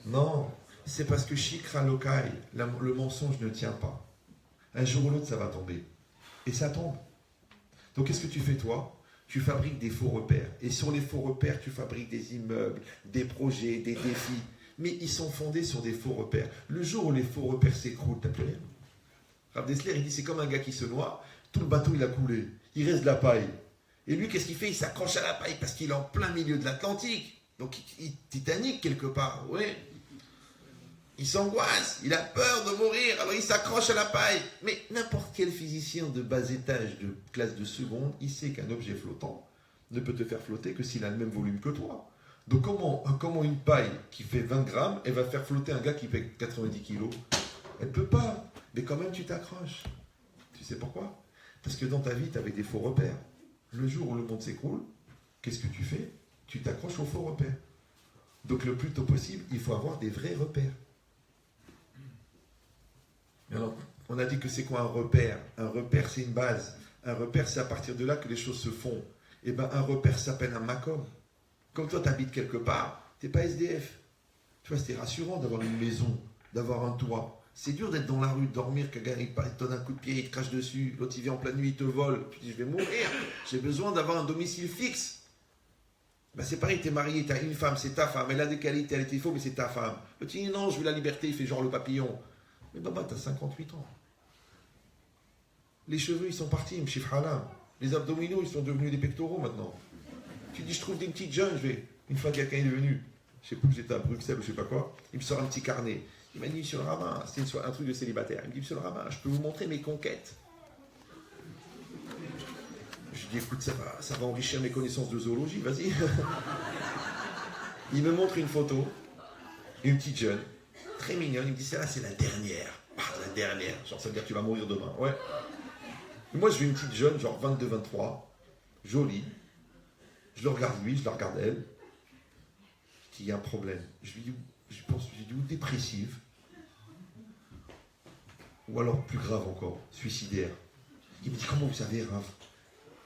Non. C'est parce que Shikra Lokai, le mensonge ne tient pas. Un jour ou l'autre, ça va tomber. Et ça tombe. Donc, qu'est-ce que tu fais, toi? Tu fabriques des faux repères. Et sur les faux repères, tu fabriques des immeubles, des projets, des défis. Mais ils sont fondés sur des faux repères. Le jour où les faux repères s'écroulent, t'as plus rien. Rav Dessler, il dit, c'est comme un gars qui se noie, tout le bateau, il a coulé. Il reste de la paille. Et lui, qu'est-ce qu'il fait? Il s'accroche à la paille parce qu'il est en plein milieu de l'Atlantique. Donc, il Titanic quelque part, oui. Il s'angoisse, il a peur de mourir, alors il s'accroche à la paille. Mais n'importe quel physicien de bas étage, de classe de seconde, il sait qu'un objet flottant ne peut te faire flotter que s'il a le même volume que toi. Donc comment une paille qui fait 20 grammes, elle va faire flotter un gars qui fait 90 kilos? Elle ne peut pas, mais quand même tu t'accroches. Tu sais pourquoi? Parce que dans ta vie, tu avais des faux repères. Le jour où le monde s'écroule, qu'est-ce que tu fais? Tu t'accroches aux faux repères. Donc le plus tôt possible, il faut avoir des vrais repères. Alors, on a dit que c'est quoi un repère? Un repère, c'est une base. Un repère, c'est à partir de là que les choses se font. Et bien, un repère s'appelle un makom. Comme toi, tu habites quelque part, tu n'es pas SDF. Tu vois, c'était rassurant d'avoir une maison, d'avoir un toit. C'est dur d'être dans la rue, de dormir, qu'un gars il te donne un coup de pied, il te crache dessus, l'autre il vient en pleine nuit, il te vole. Tu dis, je vais mourir, j'ai besoin d'avoir un domicile fixe. Ben c'est pareil, tu es marié, tu as une femme, c'est ta femme, elle a des qualités, elle est défauts, mais c'est ta femme. L'autre dit, non, je veux la liberté, il fait genre le papillon. Mais baba, tu as 58 ans. Les cheveux, ils sont partis, m'chif halam. Les abdominaux, ils sont devenus des pectoraux maintenant. Tu dis, je trouve des petites jeunes, je vais. Une fois quelqu'un est venu, je sais plus que j'étais à Bruxelles ou je sais pas quoi, il me sort un petit carnet. Il m'a dit, monsieur le rabbin, c'était un truc de célibataire. Il me dit, monsieur le rabbin, je peux vous montrer mes conquêtes. Je lui dis, écoute, ça va enrichir mes connaissances de zoologie, vas-y. Il me montre une photo, une petite jeune, très mignonne. Il me dit, celle-là, c'est la dernière. Ah, la dernière. Genre, ça veut dire que tu vas mourir demain. Ouais. Et moi, je veux une petite jeune, genre 22, 23, jolie. Je le regarde lui, je la regarde elle. Je dis, il y a un problème. Je lui dis, ou dépressive, ou alors plus grave encore, suicidaire. Il me dit, comment vous savez, Rav?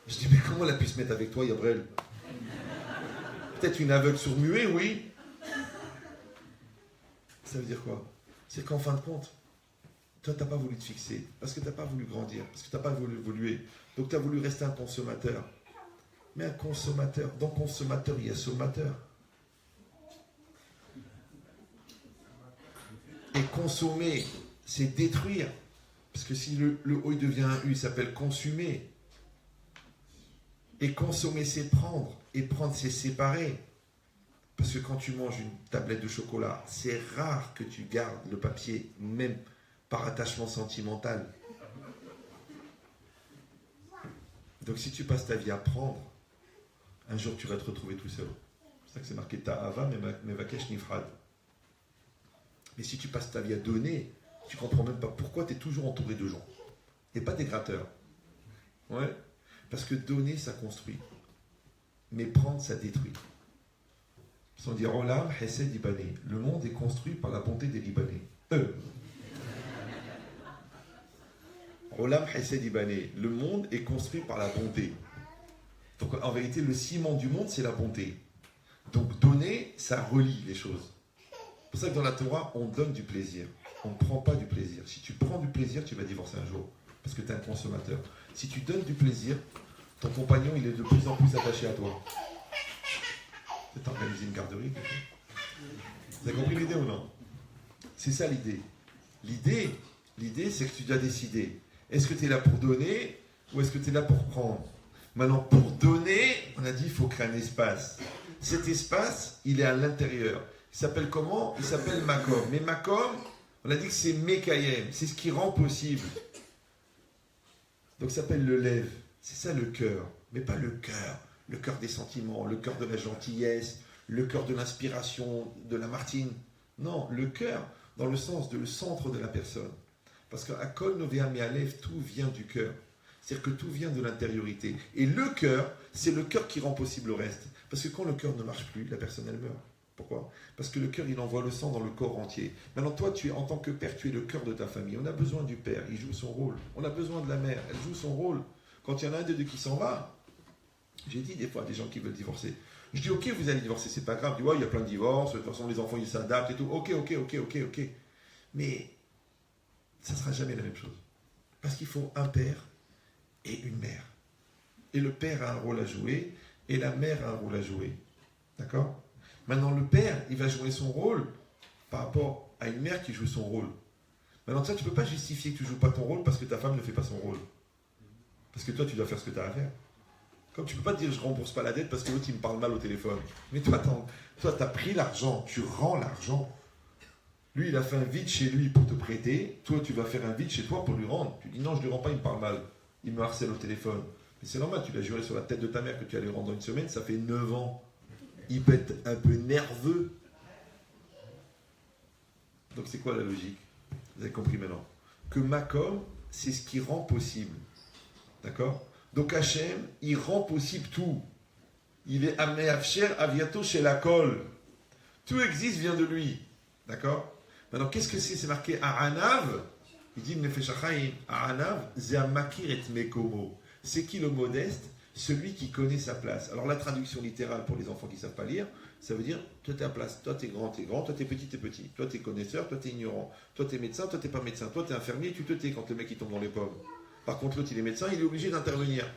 Je dis, mais comment elle a pu se mettre avec toi, Yabrel? Peut-être une aveugle sourd-muet, oui. Ça veut dire quoi? C'est qu'en fin de compte, toi, tu n'as pas voulu te fixer, parce que tu n'as pas voulu grandir, parce que tu n'as pas voulu évoluer. Donc, tu as voulu rester un consommateur. Mais un consommateur, dans consommateur, il y a sommateur. Et consommer, c'est détruire. Parce que si le O il devient un U, il s'appelle consumer. Et consommer, c'est prendre. Et prendre, c'est séparer. Parce que quand tu manges une tablette de chocolat, c'est rare que tu gardes le papier, même par attachement sentimental. Donc si tu passes ta vie à prendre, un jour tu vas te retrouver tout seul. C'est ça que c'est marqué Ta'ava, mais Vakesh Nifrad. Mais si tu passes ta vie à donner, tu ne comprends même pas pourquoi tu es toujours entouré de gens. Et pas des gratteurs. Ouais. Parce que donner, ça construit. Mais prendre, ça détruit. On dit Olam Hesed Libanais. Le monde est construit par la bonté des Libanais. Olam Hesed Libanais. Le monde est construit par la bonté. Donc en vérité, le ciment du monde, c'est la bonté. Donc donner, ça relie les choses. C'est pour ça que dans la Torah, on donne du plaisir. On ne prend pas du plaisir. Si tu prends du plaisir, tu vas divorcer un jour. Parce que tu es un consommateur. Si tu donnes du plaisir, ton compagnon, il est de plus en plus attaché à toi. C'est organiser une garderie. Vous avez compris l'idée ou non? C'est ça l'idée. L'idée, c'est que tu dois décider. Est-ce que tu es là pour donner ou est-ce que tu es là pour prendre? Maintenant, pour donner, on a dit il faut créer un espace. Cet espace, il est à l'intérieur. Il s'appelle comment? Il s'appelle Makom. Mais Makom, on a dit que c'est Mekayem. C'est ce qui rend possible. Donc ça s'appelle le lève. C'est ça le cœur. Mais pas le cœur. Le cœur des sentiments, le cœur de la gentillesse, le cœur de l'inspiration, de la Martine. Non, le cœur dans le sens de le centre de la personne. Parce qu'à Kol Novea Mealev, tout vient du cœur. C'est-à-dire que tout vient de l'intériorité. Et le cœur, c'est le cœur qui rend possible le reste. Parce que quand le cœur ne marche plus, la personne, elle meurt. Pourquoi? Parce que le cœur, il envoie le sang dans le corps entier. Maintenant, toi, tu es en tant que père, tu es le cœur de ta famille. On a besoin du père, il joue son rôle. On a besoin de la mère, elle joue son rôle. Quand il y en a un des deux qui s'en va, j'ai dit des fois à des gens qui veulent divorcer, je dis, ok, vous allez divorcer, c'est pas grave. Je dis, ouais, il y a plein de divorces, de toute façon, les enfants, ils s'adaptent et tout. Ok. Mais ça ne sera jamais la même chose. Parce qu'il faut un père et une mère. Et le père a un rôle à jouer, et la mère a un rôle à jouer. D'accord? Maintenant, le père, il va jouer son rôle par rapport à une mère qui joue son rôle. Maintenant, ça, tu ne peux pas justifier que tu ne joues pas ton rôle parce que ta femme ne fait pas son rôle. Parce que toi, tu dois faire ce que tu as à faire. Comme tu ne peux pas te dire, je ne rembourse pas la dette parce que l'autre, il me parle mal au téléphone. Mais toi, tu as pris l'argent, tu rends l'argent. Lui, il a fait un vide chez lui pour te prêter. Toi, tu vas faire un vide chez toi pour lui rendre. Tu dis, non, je ne lui rends pas, il me parle mal. Il me harcèle au téléphone. Mais c'est normal, tu l'as juré sur la tête de ta mère que tu allais rendre dans une semaine, ça fait 9 ans. Il peut être un peu nerveux. Donc c'est quoi la logique? Vous avez compris maintenant? Que Makom, c'est ce qui rend possible. D'accord? Donc Hachem, il rend possible tout. Il est Ameafcher Aviato chez la colle. Tout existe, vient de lui. D'accord? Maintenant, qu'est-ce que c'est? C'est marqué A'anav. Il dit Nefesh HaChaim. A'anav, Ze'amakir et Mekomo. C'est qui le modeste? Celui qui connaît sa place. Alors, la traduction littérale pour les enfants qui ne savent pas lire, ça veut dire toi, tu es à place. Toi, tu es grand, toi, tu es petit, tu es petit. Toi, tu es connaisseur, toi, tu es ignorant. Toi, tu es médecin, toi, tu n'es pas médecin. Toi, tu es infirmier, tu te tais quand le mec il tombe dans les pommes. Par contre, l'autre, il est médecin, il est obligé d'intervenir.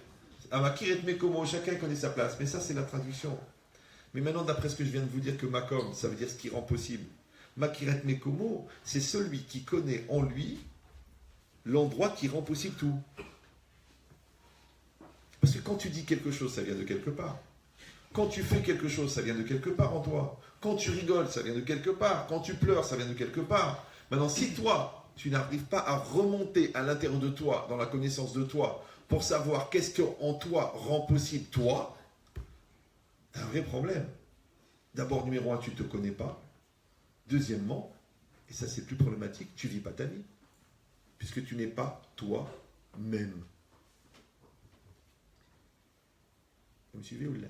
Amakir et Mekomo, chacun connaît sa place. Mais ça, c'est la traduction. Mais maintenant, d'après ce que je viens de vous dire, que Makom, ça veut dire ce qui rend possible. Makiret Mekomo, c'est celui qui connaît en lui l'endroit qui rend possible tout. Parce que quand tu dis quelque chose, ça vient de quelque part. Quand tu fais quelque chose, ça vient de quelque part en toi. Quand tu rigoles, ça vient de quelque part. Quand tu pleures, ça vient de quelque part. Maintenant, si toi, tu n'arrives pas à remonter à l'intérieur de toi, dans la connaissance de toi, pour savoir qu'est-ce qu'en toi rend possible toi, tu as un vrai problème. D'abord, numéro un, tu ne te connais pas. Deuxièmement, et ça c'est plus problématique, tu ne vis pas ta vie. Puisque tu n'es pas toi-même. Vous me suivez ou là?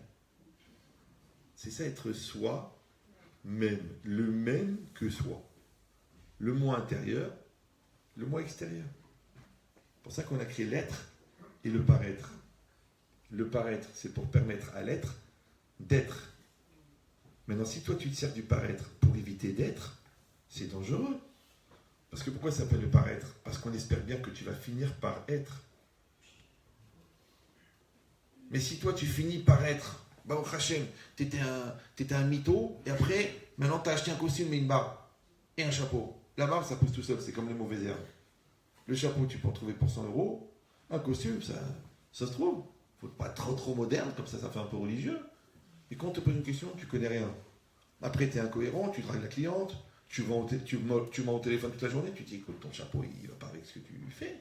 C'est ça être soi-même. Le même que soi. Le moi intérieur, le moi extérieur. C'est pour ça qu'on a créé l'être et le paraître. Le paraître, c'est pour permettre à l'être d'être. Maintenant, si toi tu te sers du paraître pour éviter d'être, c'est dangereux. Parce que pourquoi ça s'appelle le paraître? Parce qu'on espère bien que tu vas finir par être. Mais si toi tu finis par être, bah au Hachem, t'étais un mytho, et après, maintenant t'as acheté un costume et une barbe, et un chapeau. La barbe, ça pousse tout seul, c'est comme les mauvaises herbes. Le chapeau, tu peux en trouver pour 100 €. Un costume, ça se trouve. Faut pas être trop moderne, comme ça fait un peu religieux. Et quand on te pose une question, tu connais rien. Après, tu es incohérent, tu dragues la cliente, tu mens au téléphone toute la journée, tu te dis, écoute, ton chapeau, il va pas avec ce que tu fais.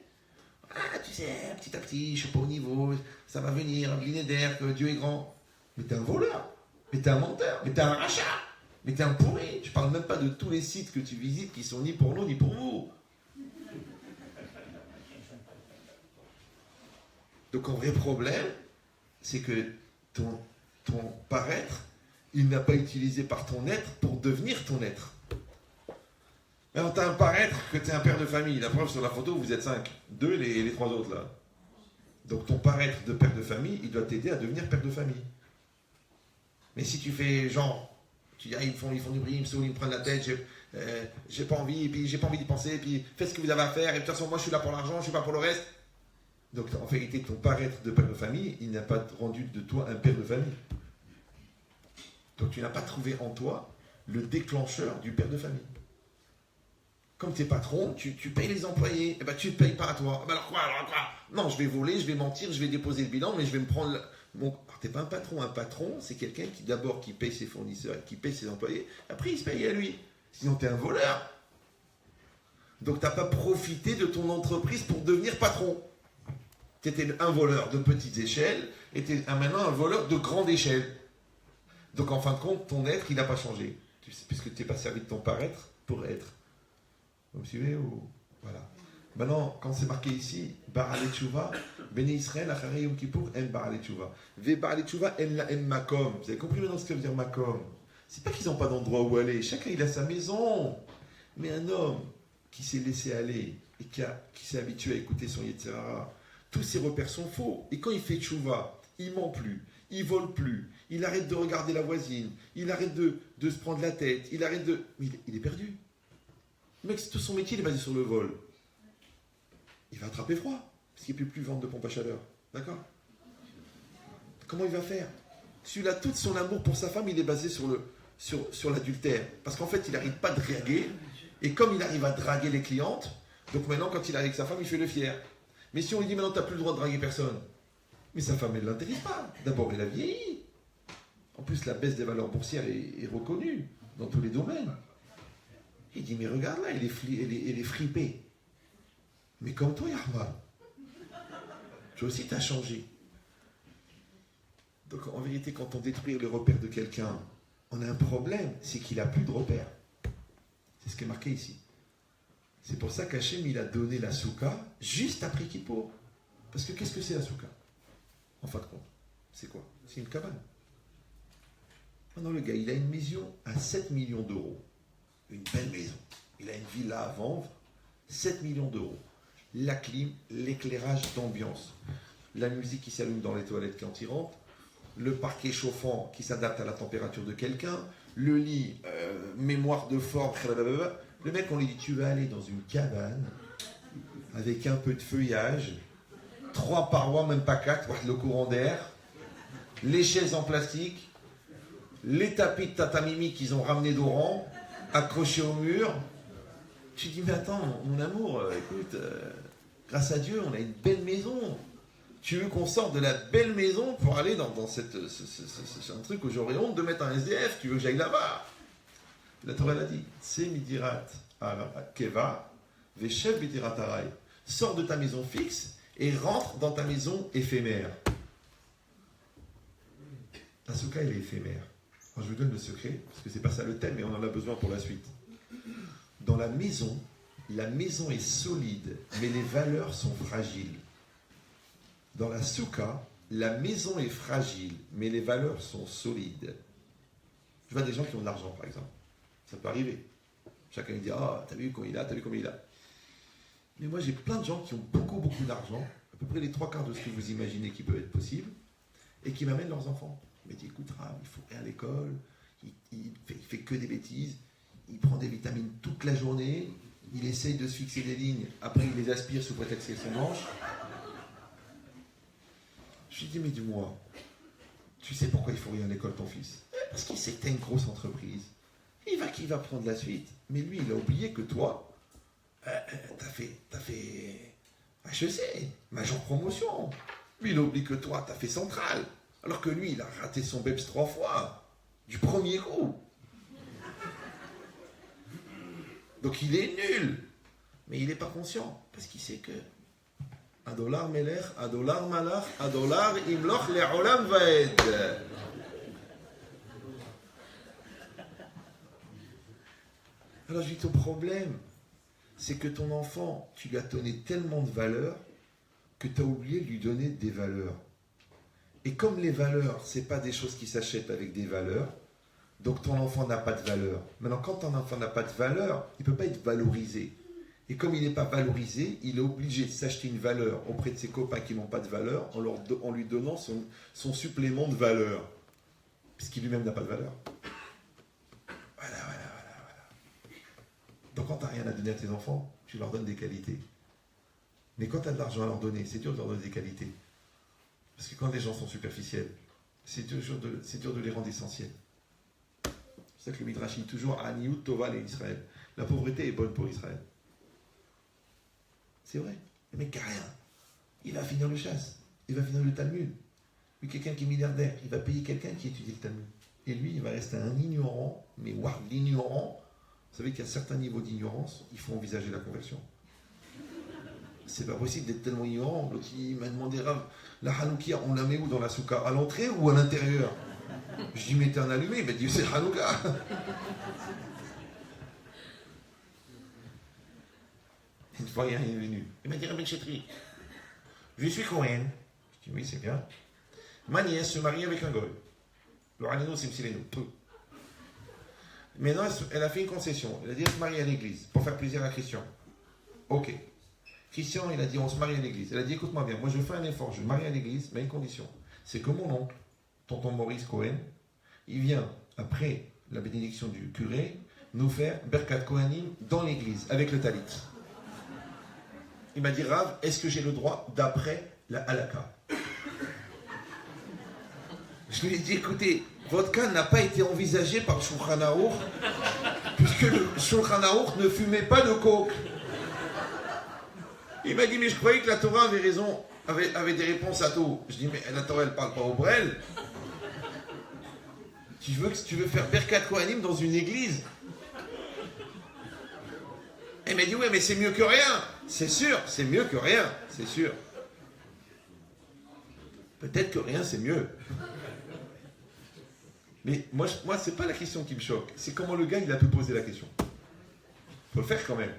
Ah, tu sais, petit à petit, je suis pas au niveau, ça va venir, un d'air, que Dieu est grand. Mais t'es un voleur, mais t'es un menteur, mais t'es un rachat, mais t'es un pourri. Je parle même pas de tous les sites que tu visites qui sont ni pour nous, ni pour vous. Donc, un vrai problème, c'est que ton paraître, il n'a pas utilisé par ton être pour devenir ton être. Alors, tu as un paraître que tu es un père de famille. La preuve, sur la photo, vous êtes 5. 2 les 3 autres, là. Donc, ton paraître de père de famille, il doit t'aider à devenir père de famille. Mais si tu fais genre, tu dis, ah, ils font du bruit, ils me prennent la tête, j'ai pas envie, et puis j'ai pas envie d'y penser, et puis faites ce que vous avez à faire, et de toute façon, moi, je suis là pour l'argent, je suis pas pour le reste. Donc, en vérité, ton paraître de père de famille, il n'a pas rendu de toi un père de famille. Donc, tu n'as pas trouvé en toi le déclencheur du père de famille. Comme tu es patron, tu payes les employés. Eh ben, tu ne te payes pas à toi. Alors quoi? Non, je vais voler, je vais mentir, je vais déposer le bilan, mais je vais me prendre... Alors, tu n'es pas un patron. Un patron, c'est quelqu'un qui, d'abord, qui paye ses fournisseurs, qui paye ses employés. Après, il se paye à lui. Sinon, tu es un voleur. Donc, tu n'as pas profité de ton entreprise pour devenir patron. Tu étais un voleur de petites échelles et tu es maintenant un voleur de grande échelle. Donc, en fin de compte, ton être, il n'a pas changé. Puisque tu n'es pas servi de ton paraître pour être. Vous me suivez ou... Voilà. Maintenant, quand c'est marqué ici, Ba'alei Tshuva, Bnei Israël, Acharei Yom Kippour, En Ba'alei Tshuva. Ve Ba'alei Tshuva, En la En Makom. Vous avez compris maintenant ce que veut dire Makom? C'est pas qu'ils n'ont pas d'endroit où aller. Chacun, il a sa maison. Mais un homme qui s'est laissé aller et qui s'est habitué à écouter son Yetzirah, tous ses repères sont faux. Et quand il fait Tshuva, il ment plus, il vole plus, il arrête de regarder la voisine, il arrête de se prendre la tête, il arrête de... Mais il est perdu. Le mec, tout son métier, il est basé sur le vol. Il va attraper froid, parce qu'il ne peut plus vendre de pompe à chaleur. D'accord? Comment il va faire? Celui-là, tout son amour pour sa femme, il est basé sur l'adultère. Parce qu'en fait, il n'arrive pas à draguer. Et comme il arrive à draguer les clientes, donc maintenant, quand il est avec sa femme, il fait le fier. Mais si on lui dit maintenant, tu n'as plus le droit de draguer personne, mais sa femme, elle ne l'intéresse pas. D'abord, elle a vieilli. En plus, la baisse des valeurs boursières est reconnue dans tous les domaines. Il dit, mais regarde là, elle est fripée. Mais comme toi, Yarma, toi aussi, tu as changé. Donc, en vérité, quand on détruit les repères de quelqu'un, on a un problème, c'est qu'il n'a plus de repères. C'est ce qui est marqué ici. C'est pour ça qu'Hachem, il a donné la soukha juste après Kippour. Parce que qu'est-ce que c'est la soukha? En fin de compte, c'est quoi? C'est une cabane. Non, le gars, il a une maison à 7 millions d'euros. Une belle maison. Il a une villa à vendre, 7 millions d'euros. La clim, l'éclairage d'ambiance, la musique qui s'allume dans les toilettes quand il rentre, le parquet chauffant qui s'adapte à la température de quelqu'un, le lit, mémoire de forme, blablabla. Le mec, on lui dit, tu vas aller dans une cabane avec un peu de feuillage, 3 parois, même pas 4, le courant d'air, les chaises en plastique, les tapis de tatamimi qu'ils ont ramenés d'Oran, accrochés au mur. Tu dis, mais attends, mon amour, écoute, grâce à Dieu, on a une belle maison. Tu veux qu'on sorte de la belle maison pour aller dans un truc où j'aurais honte de mettre un SDF, tu veux que j'aille là-bas. La Torah l'a dit, c'est midirat keva, veshev midirat aray. Sors de ta maison fixe et rentre dans ta maison éphémère. La souka, elle est éphémère. Alors, je vous donne le secret, parce que c'est pas ça le thème, mais on en a besoin pour la suite. Dans la maison est solide, mais les valeurs sont fragiles. Dans la souka, la maison est fragile, mais les valeurs sont solides. Je vois des gens qui ont de l'argent, par exemple. Ça peut arriver. Chacun dit, ah, t'as vu combien il a, t'as vu combien il a. Mais moi, j'ai plein de gens qui ont beaucoup, beaucoup d'argent, à peu près les 3/4 de ce que vous imaginez qui peut être possible, et qui m'amènent leurs enfants. Ils me disent, écoute, Rav, il faut aller à l'école, il fait que des bêtises, il prend des vitamines toute la journée, il essaye de se fixer des lignes, après il les aspire sous prétexte qu'elles sont blanches. Je lui dis, mais dis-moi, tu sais pourquoi il faut rien à l'école, ton fils? Parce qu'il sait que tu as une grosse entreprise. Il va prendre la suite. Mais lui, il a oublié que toi, t'as fait HEC, major promotion. Lui, il a oublié que toi, t'as fait centrale. Alors que lui, il a raté son BEPS 3 fois, du premier coup. Donc il est nul. Mais il n'est pas conscient, parce qu'il sait que $1 melech, $1 malach, $1 imloch le'olam vaed. Alors je dis, ton problème, c'est que ton enfant, tu lui as donné tellement de valeurs que tu as oublié de lui donner des valeurs. Et comme les valeurs, ce n'est pas des choses qui s'achètent avec des valeurs, donc ton enfant n'a pas de valeur. Maintenant, quand ton enfant n'a pas de valeur, il ne peut pas être valorisé. Et comme il n'est pas valorisé, il est obligé de s'acheter une valeur auprès de ses copains qui n'ont pas de valeur en lui donnant son supplément de valeur. Puisqu'il lui-même n'a pas de valeur. Voilà. Donc quand tu n'as rien à donner à tes enfants, tu leur donnes des qualités. Mais quand tu as de l'argent à leur donner, c'est dur de leur donner des qualités. Parce que quand les gens sont superficiels, c'est dur de les rendre essentiels. C'est pour ça que le Midrash dit toujours Aniyut Tova les Israël. La pauvreté est bonne pour Israël. C'est vrai. Le mec qui n'a rien, il va finir le chasse, il va finir le Talmud. Lui, quelqu'un qui est milliardaire, il va payer quelqu'un qui étudie le Talmud. Et lui, il va rester un ignorant, mais l'ignorant, vous savez qu'il y a certains niveaux d'ignorance, il faut envisager la conversion. C'est pas possible d'être tellement ignorant. L'autre, il m'a demandé, Rav, la Hanoukia, on la met où dans la souka? À l'entrée ou à l'intérieur? Je dis, mettez un allumé. Il m'a dit, c'est Hanouka. Une fois, il est venu. Il m'a dit, Rabbi Chetri, je suis Cohen. Je dis, oui, c'est bien. Ma nièce se marie avec un goy. Le Hanino, c'est Msileno. Maintenant, elle a fait une concession. Elle a dit, elle se marie à l'église pour faire plaisir à Christian. Ok. Christian, il a dit, on se marie à l'église. Elle a dit, écoute-moi bien, moi je fais un effort, je me marie à l'église, mais à une condition. C'est que mon oncle, tonton Maurice Cohen, il vient, après la bénédiction du curé, nous faire Berkat Kohanim dans l'église, avec le talit. Il m'a dit, Rav, est-ce que j'ai le droit d'après la halakha? Je lui ai dit, écoutez, votre cas n'a pas été envisagé par le Shulchan Aruch, puisque le Shulchan Aruch ne fumait pas de coke. Il m'a dit, mais je croyais que la Torah avait raison, avait des réponses à tout. Je dis, mais la Torah, elle parle pas au Brel. Tu veux faire Berkat Kohanim dans une église? Il m'a dit, oui, mais c'est mieux que rien. C'est sûr, c'est mieux que rien, c'est sûr. Peut-être que rien, c'est mieux. Mais moi c'est pas la question qui me choque. C'est comment le gars, il a pu poser la question. Faut le faire quand même.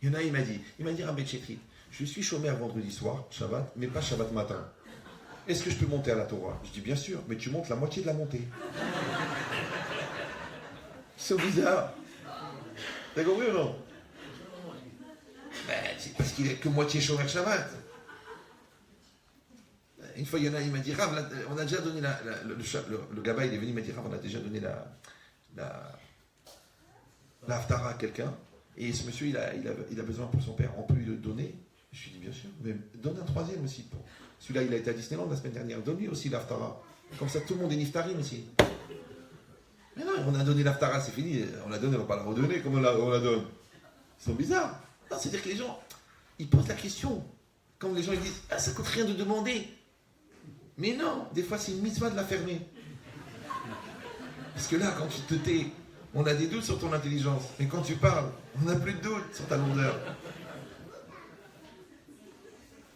Il y en a, il m'a dit, Rabbi Chetri, je suis chômeur vendredi soir, Shabbat, mais pas Shabbat matin. est-ce que je peux monter à la Torah? Je dis, bien sûr, mais tu montes la moitié de la montée. C'est bizarre. T'as compris ou non? C'est parce qu'il est que moitié Shomer Shabbat. Une fois, il y en a, il m'a dit, Rav, on a déjà donné le gaba, il est venu, il m'a dit, Rav, on a déjà donné la haftara à quelqu'un, et ce monsieur, il a besoin pour son père, on peut lui le donner? Je lui ai dit, bien sûr, mais donne un troisième aussi. Celui-là, il a été à Disneyland la semaine dernière, donne-lui aussi l'haftara. Comme ça, tout le monde est niftarim ici. Mais non, on a donné l'haftara, c'est fini, on la donne, on ne va pas la redonner, comme on la donne. Ils sont bizarres. Non, c'est-à-dire que les gens, ils posent la question. Comme les gens, ils disent, ah, ça coûte rien de demander. Mais non, des fois, c'est une mitzvah de la fermer. Parce que là, quand tu te tais, on a des doutes sur ton intelligence. Mais quand tu parles, on n'a plus de doutes sur ta lourdeur.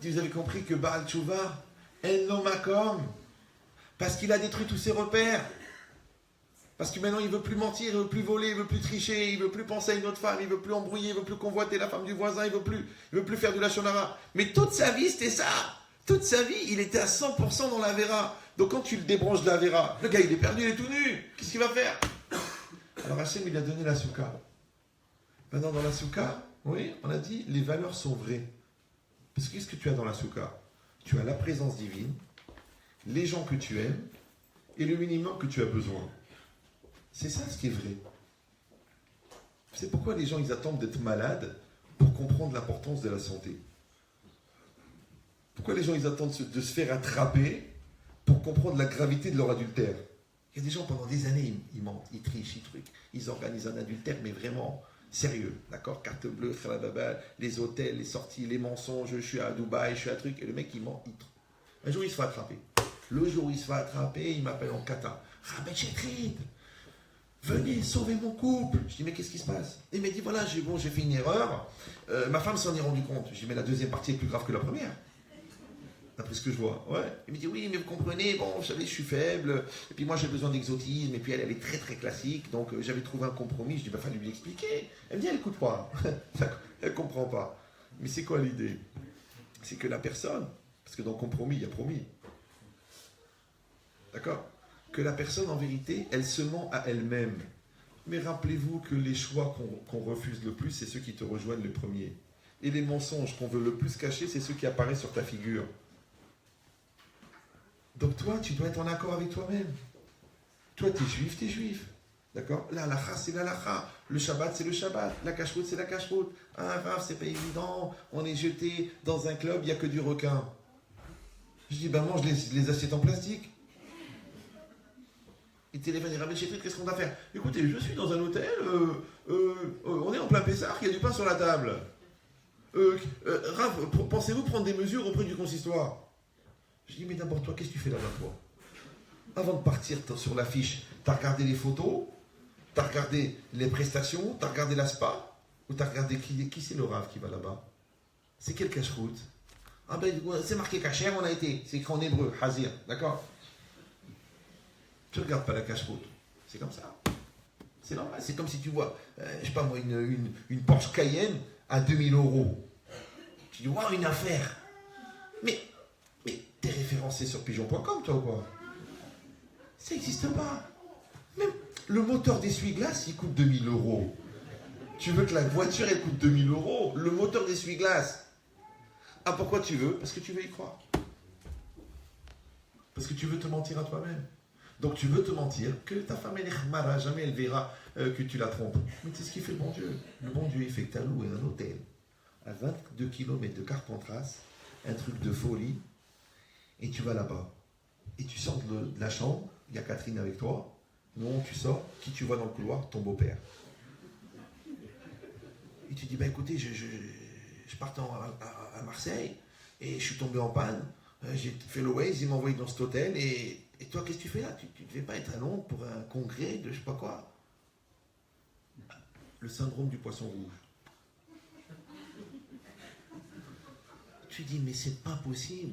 Vous avez compris que Baal Tshuva, El Nomakom, parce qu'il a détruit tous ses repères. Parce que maintenant, il ne veut plus mentir, il ne veut plus voler, il ne veut plus tricher, il ne veut plus penser à une autre femme, il ne veut plus embrouiller, il ne veut plus convoiter la femme du voisin, il ne veut plus faire du lachon hara. Mais toute sa vie, c'était ça. Toute sa vie, il était à 100% dans la Vera. Donc quand tu le débranches de la Vera, le gars, il est perdu, il est tout nu. Qu'est-ce qu'il va faire? Alors Hachem, il a donné la soukha. Maintenant, dans la soukha, oui, on a dit, les valeurs sont vraies. Parce que qu'est-ce que tu as dans la soukha? Tu as la présence divine, les gens que tu aimes, et le minimum que tu as besoin. C'est ça ce qui est vrai. C'est pourquoi les gens, ils attendent d'être malades pour comprendre l'importance de la santé. Pourquoi les gens, ils attendent de se faire attraper pour comprendre la gravité de leur adultère? Il y a des gens, pendant des années, ils mentent, ils trichent, ils organisent un adultère, mais vraiment sérieux, d'accord? Carte bleue, khalababa, les hôtels, les sorties, les mensonges, je suis à Dubaï, je suis à truc, et le mec, il ment. Un jour, il se fait attraper. Le jour où il se fait attraper, il m'appelle en kata. Rabbi Chetrid, venez sauver mon couple. Je dis, mais qu'est-ce qui se passe? Il m'a dit, voilà, j'ai fait une erreur, ma femme s'en est rendue compte. Je dis, mais la deuxième partie est plus grave que la première. D'après ce que je vois. Ouais. Il me dit, oui, mais vous comprenez, bon, vous savez, je suis faible, et puis moi j'ai besoin d'exotisme, et puis elle est très très classique, donc j'avais trouvé un compromis. Je dis, bah, fallait lui expliquer. Elle me dit, elle écoute pas. Elle comprend pas. Mais c'est quoi l'idée? C'est que la personne, parce que dans compromis, il y a promis. D'accord? Que la personne, en vérité, elle se ment à elle-même. Mais rappelez-vous que les choix qu'on refuse le plus, c'est ceux qui te rejoignent le premier. Et les mensonges qu'on veut le plus cacher, c'est ceux qui apparaissent sur ta figure. Donc toi, tu dois être en accord avec toi-même. Toi, t'es juif. D'accord? La halakha, c'est la halakha. Le Shabbat, c'est le Shabbat. La cacheroute, c'est la cacheroute. Ah, Rav, c'est pas évident. On est jeté dans un club, il n'y a que du requin. Je dis, ben mange les assiettes en plastique. Il téléphone, il ramène chez Trit, qu'est-ce qu'on va faire? Écoutez, je suis dans un hôtel, on est en plein Pessah, il y a du pain sur la table. Rav, pensez-vous prendre des mesures auprès du consistoire? Je dis, mais d'abord, toi, qu'est-ce que tu fais là-bas, toi? Avant de partir sur l'affiche, tu as regardé les photos, tu as regardé les prestations, tu as regardé la spa, ou tu as regardé qui c'est le Rav qui va là-bas? C'est quel cache-route? Ah ben, c'est marqué cacher, on a été, c'est écrit en hébreu, Hazir, d'accord? Tu ne regardes pas la cache-route, c'est comme ça. C'est normal, c'est comme si tu vois, je sais pas moi, une Porsche Cayenne à 2000 €. Tu dis, waouh, une affaire. Mais t'es référencé sur pigeon.com, toi ou quoi? Ça n'existe pas. Même le moteur d'essuie-glace, il coûte 2000 €. Tu veux que la voiture, elle coûte 2000 €? Le moteur d'essuie-glace. Ah, pourquoi tu veux? Parce que tu veux y croire. Parce que tu veux te mentir à toi-même. Donc tu veux te mentir que ta femme, elle est khmara, jamais elle verra que tu la trompes. Mais c'est ce qu'il fait le bon Dieu. Le bon Dieu, il fait que tu as loué un hôtel à 22 km de Carpentras, un truc de folie, et tu vas là-bas. Et tu sors de la chambre, il y a Catherine avec toi, non, tu sors, qui tu vois dans le couloir? Ton beau-père. Et tu dis, bah écoutez, je pars à Marseille, et je suis tombé en panne, j'ai fait le Waze, il m'a envoyé dans cet hôtel, et toi, qu'est-ce que tu fais là? Tu ne devais pas être à Londres pour un congrès de je sais pas quoi. Le syndrome du poisson rouge. Tu dis, mais c'est pas possible.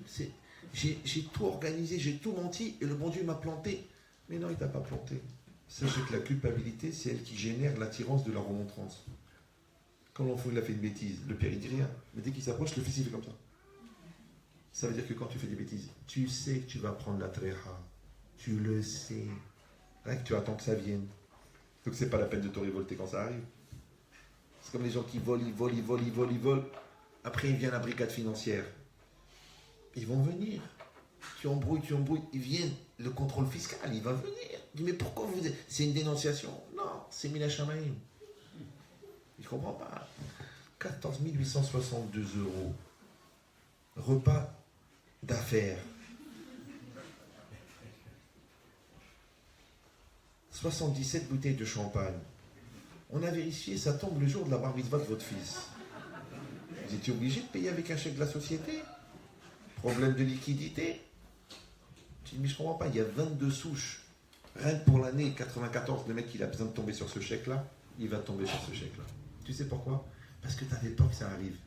J'ai tout organisé, j'ai tout menti, et le bon Dieu m'a planté. Mais non, il t'a pas planté. Sachez que la culpabilité, c'est elle qui génère l'attirance de la remontrance. Quand l'enfant il a fait une bêtise, le père il dit rien. Mais dès qu'il s'approche, le fils il fait comme ça. Ça veut dire que quand tu fais des bêtises, tu sais que tu vas prendre la tréha. Tu le sais. Rien que tu attends que ça vienne. Donc c'est pas la peine de te révolter quand ça arrive. C'est comme les gens qui volent, ils volent, ils volent, ils volent, ils volent. Après, il vient la brigade financière. Ils vont venir. Tu embrouilles, ils viennent. Le contrôle fiscal, il va venir. Il dit, mais pourquoi vous... C'est une dénonciation. Non, c'est Mina Shamaïm. Il ne comprend pas. 14 862 €. Repas d'affaires. 77 bouteilles de champagne. On a vérifié, ça tombe le jour de la bar mitzvah de votre fils. Vous étiez obligé de payer avec un chèque de la société? Problème de liquidité? Je dis, mais je ne comprends pas, il y a 22 souches. Rien que pour l'année 94, le mec, il a besoin de tomber sur ce chèque-là, il va tomber sur ce chèque-là. Tu sais pourquoi? Parce que tu avais peur que ça arrive.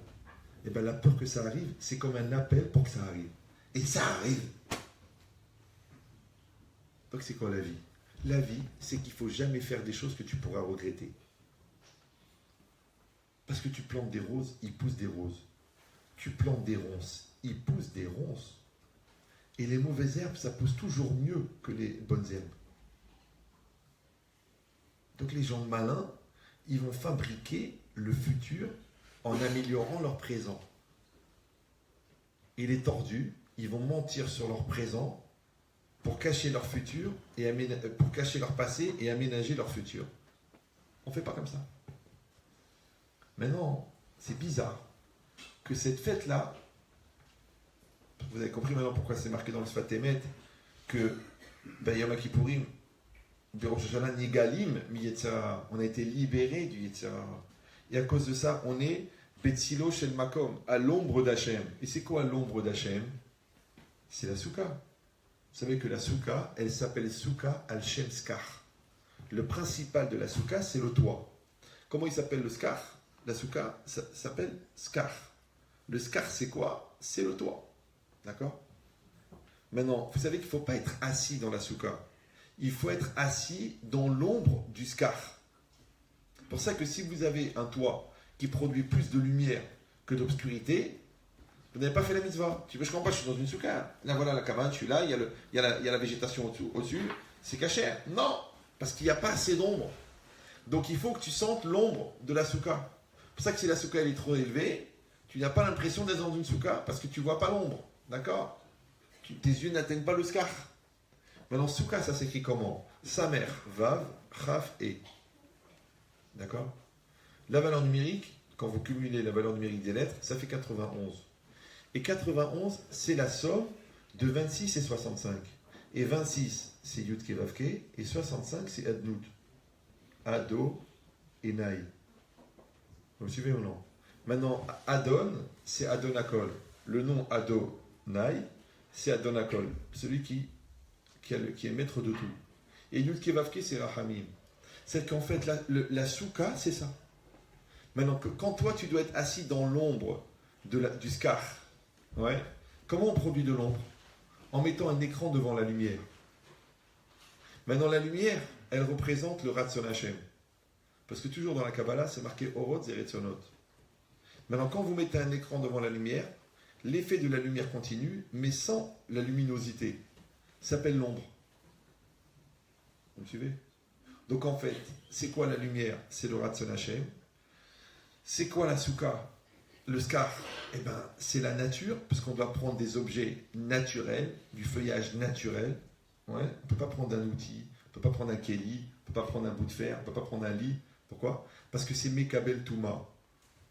Et bien la peur que ça arrive, c'est comme un appel pour que ça arrive. Et ça arrive. Donc c'est quoi la vie? La vie, c'est qu'il ne faut jamais faire des choses que tu pourras regretter. Parce que tu plantes des roses, il pousse des roses. Tu plantes des ronces, il pousse des ronces. Et les mauvaises herbes, ça pousse toujours mieux que les bonnes herbes. Donc les gens malins, ils vont fabriquer le futur en améliorant leur présent. Et les tordus, ils vont mentir sur leur présent pour cacher leur futur, et pour cacher leur passé et aménager leur futur. On ne fait pas comme ça. Maintenant, c'est bizarre que cette fête-là, vous avez compris maintenant pourquoi c'est marqué dans le Sfat Emet que Yom Kippourim, Rosh Hashanah Nigalim mi Yetzer Hara, on a été libérés du Yetzer Hara. Et à cause de ça, on est Betzilo Shel Makom, à l'ombre d'Hachem. Et c'est quoi l'ombre d'Hachem? C'est la Souka. Vous savez que la Souka, elle s'appelle Souka al-Shem Skar. Le principal de la Souka, c'est le toit. Comment il s'appelle le Skar? La Souka s'appelle Skar. Le Skar, c'est quoi? C'est le toit. D'accord? Maintenant, vous savez qu'il ne faut pas être assis dans la Souka. Il faut être assis dans l'ombre du Skar. C'est pour ça que si vous avez un toit qui produit plus de lumière que d'obscurité, vous n'avez pas fait la mitzvah. Tu veux, je comprends pas, je suis dans une souka. Là, voilà la cabane, je suis là, il y a la végétation au-dessus. C'est caché. Non, parce qu'il n'y a pas assez d'ombre. Donc il faut que tu sentes l'ombre de la souka. C'est pour ça que si la souka elle est trop élevée, tu n'as pas l'impression d'être dans une souka parce que tu ne vois pas l'ombre. D'accord? Tes yeux n'atteignent pas le skar. Maintenant, souka, ça s'écrit comment? Samer, Vav, Chaf, E. D'accord? La valeur numérique, quand vous cumulez la valeur numérique des lettres, ça fait 91. Et 91, c'est la somme de 26 et 65. Et 26, c'est Yud Ke Vav Ke, et 65, c'est Adnout. Ado et Naï. Vous me suivez ou non? Maintenant, Adon, c'est Adonakol. Le nom Adonai, c'est Adonakol. Celui qui est maître de tout. Et Yud Ke Vav Ke, c'est Rahamim. C'est qu'en fait, la souka, c'est ça. Maintenant, quand toi, tu dois être assis dans l'ombre du Skar, ouais, comment on produit de l'ombre? En mettant un écran devant la lumière. Maintenant, la lumière, elle représente le Ratson Hashem. Parce que toujours dans la Kabbalah, c'est marqué Orot et Retzonot. Maintenant, quand vous mettez un écran devant la lumière, l'effet de la lumière continue, mais sans la luminosité. Ça s'appelle l'ombre. Vous me suivez? Donc en fait, c'est quoi la lumière? C'est le Ratson Hashem. C'est quoi la souka? Le skar? Eh bien, c'est la nature, parce qu'on doit prendre des objets naturels, du feuillage naturel. Ouais. On ne peut pas prendre un outil, on ne peut pas prendre un keli, on ne peut pas prendre un bout de fer, on ne peut pas prendre un lit. Pourquoi? Parce que c'est Mekabel Touma.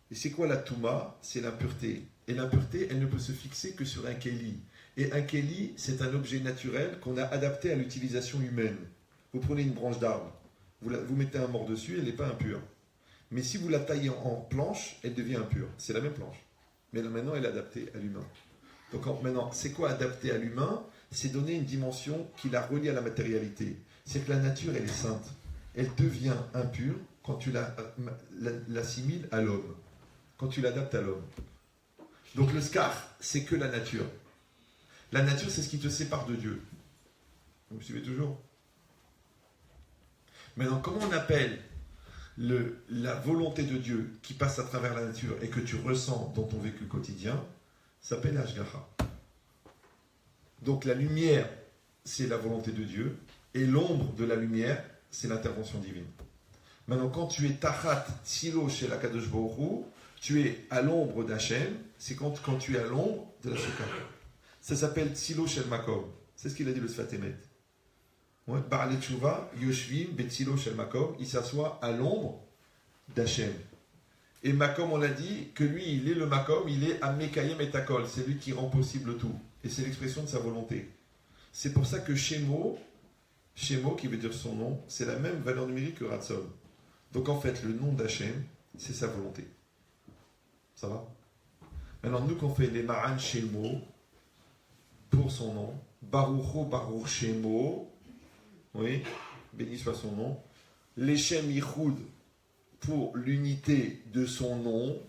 Et c'est quoi la Touma? C'est l'impureté. Et l'impureté, elle ne peut se fixer que sur un keli. Et un keli, c'est un objet naturel qu'on a adapté à l'utilisation humaine. Vous prenez une branche d'arbre, vous mettez un mort dessus, elle n'est pas impure. Mais si vous la taillez en planche, elle devient impure. C'est la même planche. Mais là, maintenant, elle est adaptée à l'humain. Donc maintenant, c'est quoi adapté à l'humain? C'est donner une dimension qui la relie à la matérialité. C'est que la nature, elle est sainte. Elle devient impure quand tu l'assimiles à l'homme. Quand tu l'adaptes à l'homme. Donc le skar, c'est que la nature. La nature, c'est ce qui te sépare de Dieu. Vous me suivez toujours? Maintenant, comment on appelle la volonté de Dieu qui passe à travers la nature et que tu ressens dans ton vécu quotidien? Ça s'appelle Ashgacha. Donc la lumière, c'est la volonté de Dieu, et l'ombre de la lumière, c'est l'intervention divine. Maintenant, quand tu es tachat tzilo chez la Kadosh Baruch Hu, tu es à l'ombre d'Hachem, c'est quand tu es à l'ombre de la Soukha. Ça s'appelle tzilo shel makom. C'est ce qu'il a dit le Sfat Emet. Ba'alei Tshuva, yoshvim betzilo shel makom, il s'assoit à l'ombre d'Hachem. Et makom, on l'a dit, que lui, il est le makom, il est amekayem et takol, c'est lui qui rend possible tout. Et c'est l'expression de sa volonté. C'est pour ça que Shemo, qui veut dire son nom, c'est la même valeur numérique que Ratzon. Donc en fait, le nom d'Hachem, c'est sa volonté. Ça va? Maintenant, nous, qu'on fait les Maran Shemo, pour son nom, Barucho Baruch Shemo, oui, béni soit son nom, l'Echem Yichud, pour l'unité de son nom.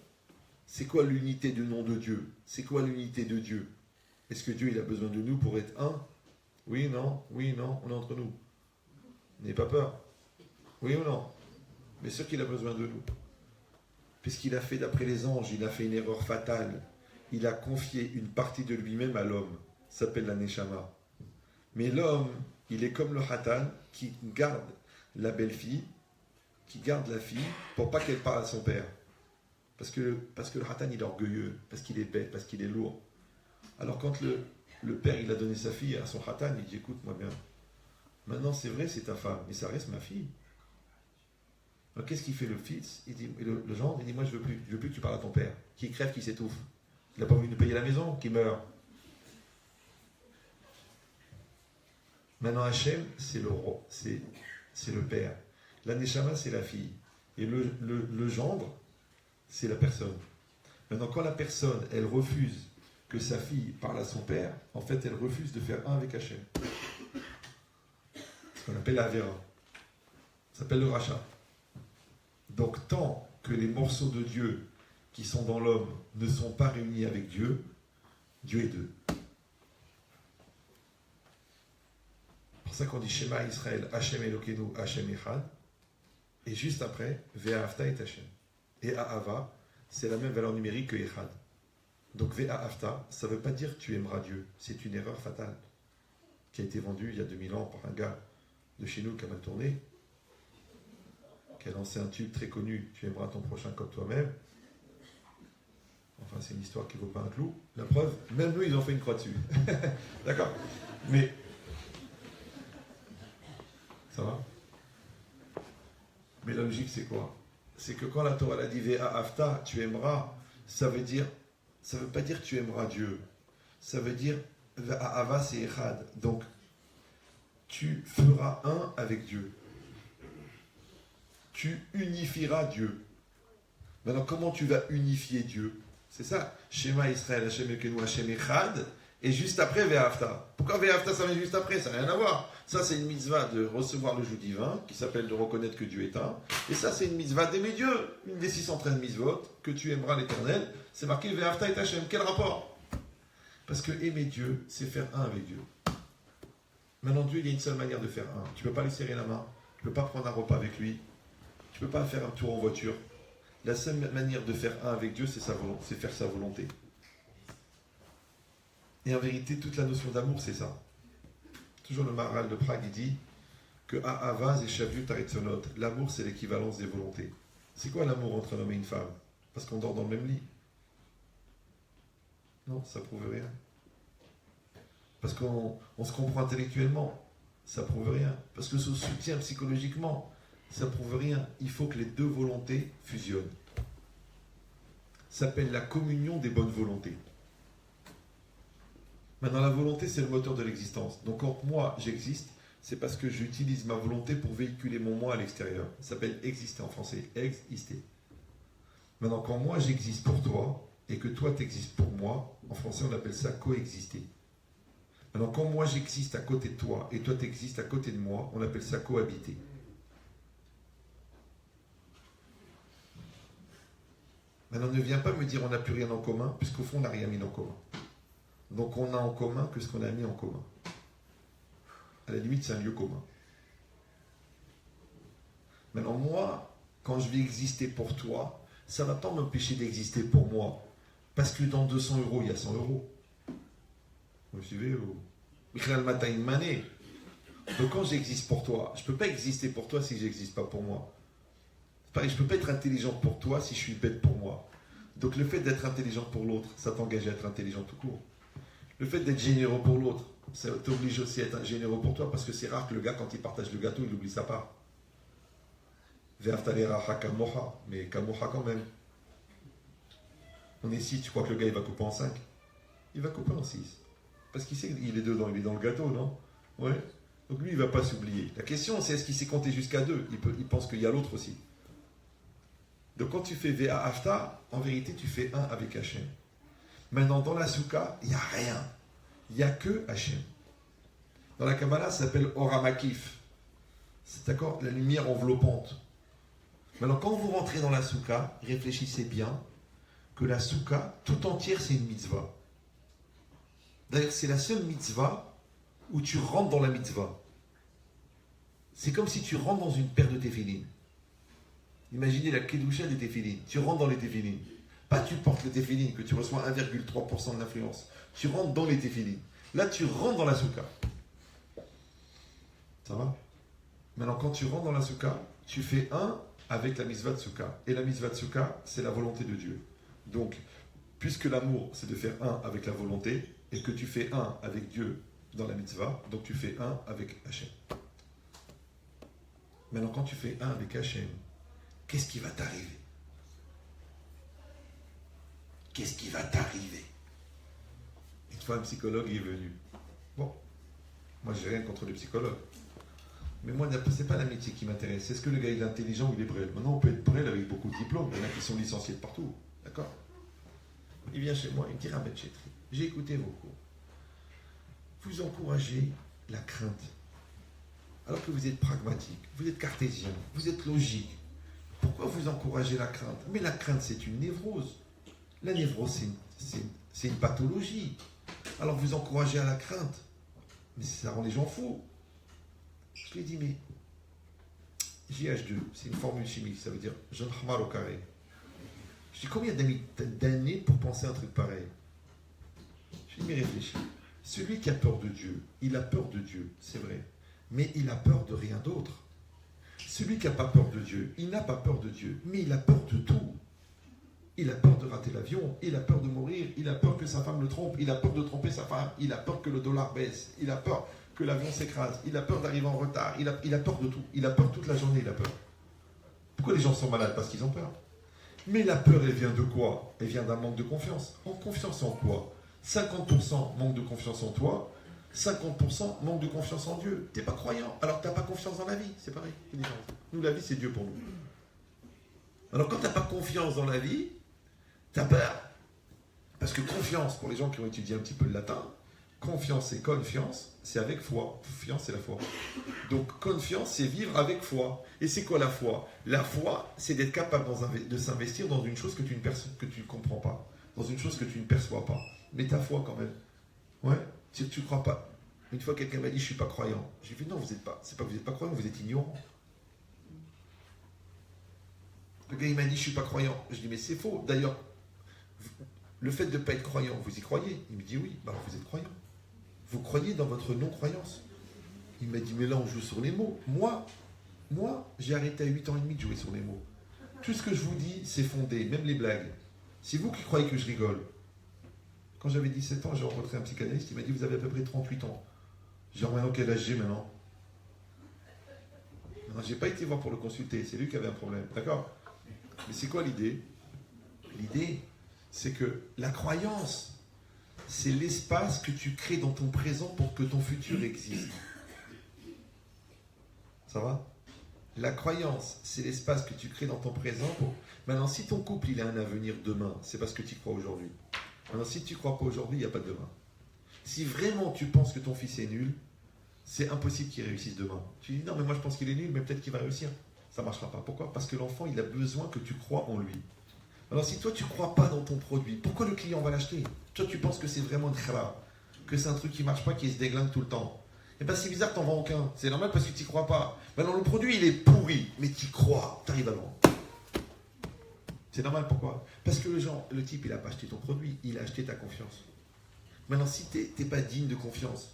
C'est quoi l'unité du nom de Dieu? C'est quoi l'unité de Dieu? Est-ce que Dieu, il a besoin de nous pour être un? Oui, non, on est entre nous. N'ayez pas peur. Oui ou non? Mais sûr qu'il a besoin de nous. Puisqu'il a fait, d'après les anges, il a fait une erreur fatale. Il a confié une partie de lui-même à l'homme. Ça s'appelle la Neshama. Mais l'homme, il est comme le Hatan qui garde la belle-fille, qui garde la fille pour pas qu'elle parle à son père. Parce que le Hatan, il est orgueilleux, parce qu'il est bête, parce qu'il est lourd. Alors quand le père, il a donné sa fille à son Hatan, il dit, écoute-moi bien, maintenant c'est vrai, c'est ta femme, mais ça reste ma fille. Alors qu'est-ce qu'il fait le fils? Il dit, le gendre, il dit, moi je veux plus que tu parles à ton père, qui crève, qui s'étouffe. Il n'a pas envie de payer la maison, qui meurt. Maintenant Hachem, c'est le roi, c'est le père. La Neshama, c'est la fille. Et le gendre, c'est la personne. Maintenant, quand la personne, elle refuse que sa fille parle à son père, en fait, elle refuse de faire un avec Hachem. Ce qu'on appelle la Avera. Ça s'appelle le rachat. Donc, tant que les morceaux de Dieu qui sont dans l'homme ne sont pas réunis avec Dieu, Dieu est deux. C'est pour ça qu'on dit Shema Israël, Hachem Elokeinu, Hachem Echad. Et juste après, Ve'ahavta et Hachem. Et Ahava, c'est la même valeur numérique que Echad. Donc Ve'ahavta, ça ne veut pas dire tu aimeras Dieu. C'est une erreur fatale qui a été vendue il y a 2000 ans par un gars de chez nous qui a mal tourné, qui a lancé un tube très connu, tu aimeras ton prochain comme toi-même. Enfin, c'est une histoire qui ne vaut pas un clou. La preuve, même nous, ils ont fait une croix dessus. D'accord? Mais, ça va? Mais la logique, c'est quoi? C'est que quand la Torah a dit Ve'ahavta, tu aimeras, ça veut pas dire tu aimeras Dieu. Ça veut dire Ve'ahava, c'est Echad. Donc, tu feras un avec Dieu. Tu unifieras Dieu. Maintenant, comment tu vas unifier Dieu? C'est ça. Shema Israël, Hachem Elokeinu, Hachem Echad. Et juste après, Ve'ahavta. Pourquoi Ve'ahavta, ça vient juste après? Ça n'a rien à voir. Ça, c'est une mitzvah de recevoir le joug divin, qui s'appelle de reconnaître que Dieu est un. Et ça, c'est une mitzvah d'aimer Dieu. Une des 613 mitzvot, que tu aimeras l'Éternel. C'est marqué Ve'ahavta et Hachem. Quel rapport? Parce que aimer Dieu, c'est faire un avec Dieu. Maintenant, Dieu, il y a une seule manière de faire un. Tu ne peux pas lui serrer la main. Tu ne peux pas prendre un repas avec lui. Tu ne peux pas faire un tour en voiture. La seule manière de faire un avec Dieu, c'est faire sa volonté. Et en vérité, toute la notion d'amour, c'est ça. Toujours le Maharal de Prague, il dit que Ahava et Shavu Taritzonot, l'amour, c'est l'équivalence des volontés. C'est quoi l'amour entre un homme et une femme? Parce qu'on dort dans le même lit. Non, ça prouve rien. Parce qu'on se comprend intellectuellement, ça prouve rien. Parce que se soutient psychologiquement, ça prouve rien. Il faut que les deux volontés fusionnent. Ça s'appelle la communion des bonnes volontés. Maintenant, la volonté, c'est le moteur de l'existence. Donc, quand moi, j'existe, c'est parce que j'utilise ma volonté pour véhiculer mon moi à l'extérieur. Ça s'appelle exister en français. Exister. Maintenant, quand moi, j'existe pour toi, et que toi, t'existes pour moi, en français, on appelle ça coexister. Maintenant, quand moi, j'existe à côté de toi, et toi, t'existes à côté de moi, on appelle ça cohabiter. Maintenant, ne viens pas me dire on n'a plus rien en commun, puisqu'au fond, on n'a rien mis en commun. Donc, on a en commun que ce qu'on a mis en commun. À la limite, c'est un lieu commun. Maintenant, moi, quand je vais exister pour toi, ça ne va pas m'empêcher d'exister pour moi. Parce que dans 200 €, il y a 100 €. Vous me suivez ou... Donc quand j'existe pour toi, je ne peux pas exister pour toi si je n'existe pas pour moi. C'est pareil, je ne peux pas être intelligent pour toi si je suis bête pour moi. Donc le fait d'être intelligent pour l'autre, ça t'engage à être intelligent tout court. Le fait d'être généreux pour l'autre, ça t'oblige aussi à être généreux pour toi, parce que c'est rare que le gars, quand il partage le gâteau, il oublie sa part. Mais kamoha quand même. On est 6, tu crois que le gars il va couper en 5? Il va couper en 6. Parce qu'il sait qu'il est dedans, il est dans le gâteau, non? Ouais. Donc lui, il ne va pas s'oublier. La question, c'est est-ce qu'il sait compter jusqu'à 2? Il pense qu'il y a l'autre aussi. Donc quand tu fais VA Hafta, en vérité, tu fais 1 avec Hachem. Maintenant, dans la Souka, il n'y a rien. Il n'y a que Hachem. Dans la Kabbalah, ça s'appelle Oramakif. C'est d'accord? La lumière enveloppante. Maintenant, quand vous rentrez dans la Souka, réfléchissez bien que la Souka, tout entière, c'est une mitzvah. D'ailleurs, c'est la seule mitzvah où tu rentres dans la mitzvah. C'est comme si tu rentres dans une paire de téphilines. Imaginez la kedusha des téphilines. Tu rentres dans les téphilines. Pas tu portes les téphilines, que tu reçois 1,3% de l'influence. Tu rentres dans les téphilines. Là, tu rentres dans la souka. Ça va? Maintenant, quand tu rentres dans la souka, tu fais 1 avec la mitzvah de souka. Et la mitzvah de souka, c'est la volonté de Dieu. Donc, puisque l'amour, c'est de faire 1 avec la volonté, et que tu fais 1 avec Dieu dans la mitzvah, donc tu fais 1 avec Hachem. Maintenant, quand tu fais 1 avec Hachem, qu'est-ce qui va t'arriver? Qu'est-ce qui va t'arriver? Une fois, un psychologue est venu. Bon, moi, j'ai rien contre les psychologues. Mais moi, c'est pas l'amitié qui m'intéresse. Est-ce que le gars il est intelligent ou il est brel? Maintenant, on peut être brel avec beaucoup de diplômes. Il y en a qui sont licenciés de partout. D'accord? Il vient chez moi, il me dit Rabbi Chetri, j'ai écouté vos cours. Vous encouragez la crainte. Alors que vous êtes pragmatique, vous êtes cartésien, vous êtes logique. Pourquoi vous encouragez la crainte? Mais la crainte, c'est une névrose. La névrose, c'est une pathologie. Alors vous encouragez à la crainte. Mais ça rend les gens fous. Je lui ai dit, mais JH2, c'est une formule chimique, ça veut dire jeune Hamar au carré. Je dis, combien d'années pour penser à un truc pareil? Je lui ai dit, mais réfléchis. Celui qui a peur de Dieu, il a peur de Dieu, c'est vrai. Mais il a peur de rien d'autre. Celui qui n'a pas peur de Dieu, il n'a pas peur de Dieu, mais il a peur de tout. Il a peur de rater l'avion, il a peur de mourir, il a peur que sa femme le trompe, il a peur de tromper sa femme, il a peur que le dollar baisse, il a peur que l'avion s'écrase, il a peur d'arriver en retard, il a peur de tout. Il a peur toute la journée, il a peur. Pourquoi les gens sont malades? Parce qu'ils ont peur. Mais la peur, elle vient de quoi? Elle vient d'un manque de confiance. En confiance en quoi? 50% manque de confiance en toi, 50% manque de confiance en Dieu. Tu n'es pas croyant, alors tu n'as pas confiance dans la vie. C'est pareil. Nous, la vie, c'est Dieu pour nous. Alors quand tu n'as pas confiance dans la vie, tu as peur. Parce que confiance, pour les gens qui ont étudié un petit peu le latin, confiance et confiance, c'est avec foi. Confiance, c'est la foi. Donc confiance, c'est vivre avec foi. Et c'est quoi la foi? La foi, c'est d'être capable de s'investir dans une chose que tu ne comprends pas. Dans une chose que tu ne perçois pas. Mais ta foi quand même. Ouais. Si tu ne crois pas. Une fois, quelqu'un m'a dit, je ne suis pas croyant. J'ai dit, non, c'est pas que vous n'êtes pas croyant, vous êtes ignorant. Le gars, il m'a dit, je ne suis pas croyant. Je dis, mais c'est faux. D'ailleurs, le fait de ne pas être croyant, vous y croyez? Il me dit, oui. Bah alors vous êtes croyant. Vous croyez dans votre non-croyance. Il m'a dit, mais là, on joue sur les mots. Moi, j'ai arrêté à 8 ans et demi de jouer sur les mots. Tout ce que je vous dis, c'est fondé, même les blagues. C'est vous qui croyez que je rigole. Quand j'avais 17 ans, j'ai rencontré un psychanalyste, il m'a dit, vous avez à peu près 38 ans. J'ai dit, maintenant, quel âge j'ai maintenant? Non, j'ai pas été voir pour le consulter, c'est lui qui avait un problème, d'accord? Mais c'est quoi l'idée? L'idée, c'est que la croyance, c'est l'espace que tu crées dans ton présent pour que ton futur existe. Ça va? La croyance, c'est l'espace que tu crées dans ton présent pour... Maintenant, si ton couple, il a un avenir demain, c'est parce que tu crois aujourd'hui. Maintenant, si tu ne crois pas aujourd'hui, il n'y a pas de demain. Si vraiment tu penses que ton fils est nul, c'est impossible qu'il réussisse demain. Tu dis, non, mais moi je pense qu'il est nul, mais peut-être qu'il va réussir. Ça ne marchera pas. Pourquoi? Parce que l'enfant, il a besoin que tu crois en lui. Alors, si toi, tu ne crois pas dans ton produit, pourquoi le client va l'acheter? Toi, tu penses que c'est vraiment une khara, que c'est un truc qui ne marche pas, qui se déglingue tout le temps. Eh bien, c'est bizarre que tu n'en vends aucun. C'est normal parce que tu n'y crois pas. Maintenant, le produit, il est pourri, mais tu y crois. Tu arrives à le vendre. C'est normal, pourquoi? Parce que le type, il n'a pas acheté ton produit, il a acheté ta confiance. Maintenant, si tu n'es pas digne de confiance,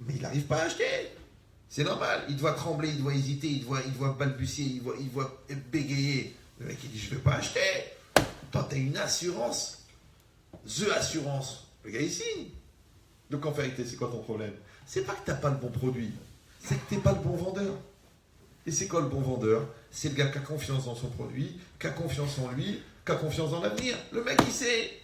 Mais il n'arrive pas à acheter. C'est normal. Il doit trembler, il doit hésiter, il doit balbutier, il doit bégayer. Le mec, il dit, je ne veux pas acheter. Toi, tu as une assurance. The Assurance. Le gars, il signe. Donc, en vérité, c'est quoi ton problème? C'est pas que tu n'as pas le bon produit. C'est que tu n'es pas le bon vendeur. Et c'est quoi le bon vendeur? C'est le gars qui a confiance dans son produit, qui a confiance en lui, qui a confiance dans l'avenir. Le mec,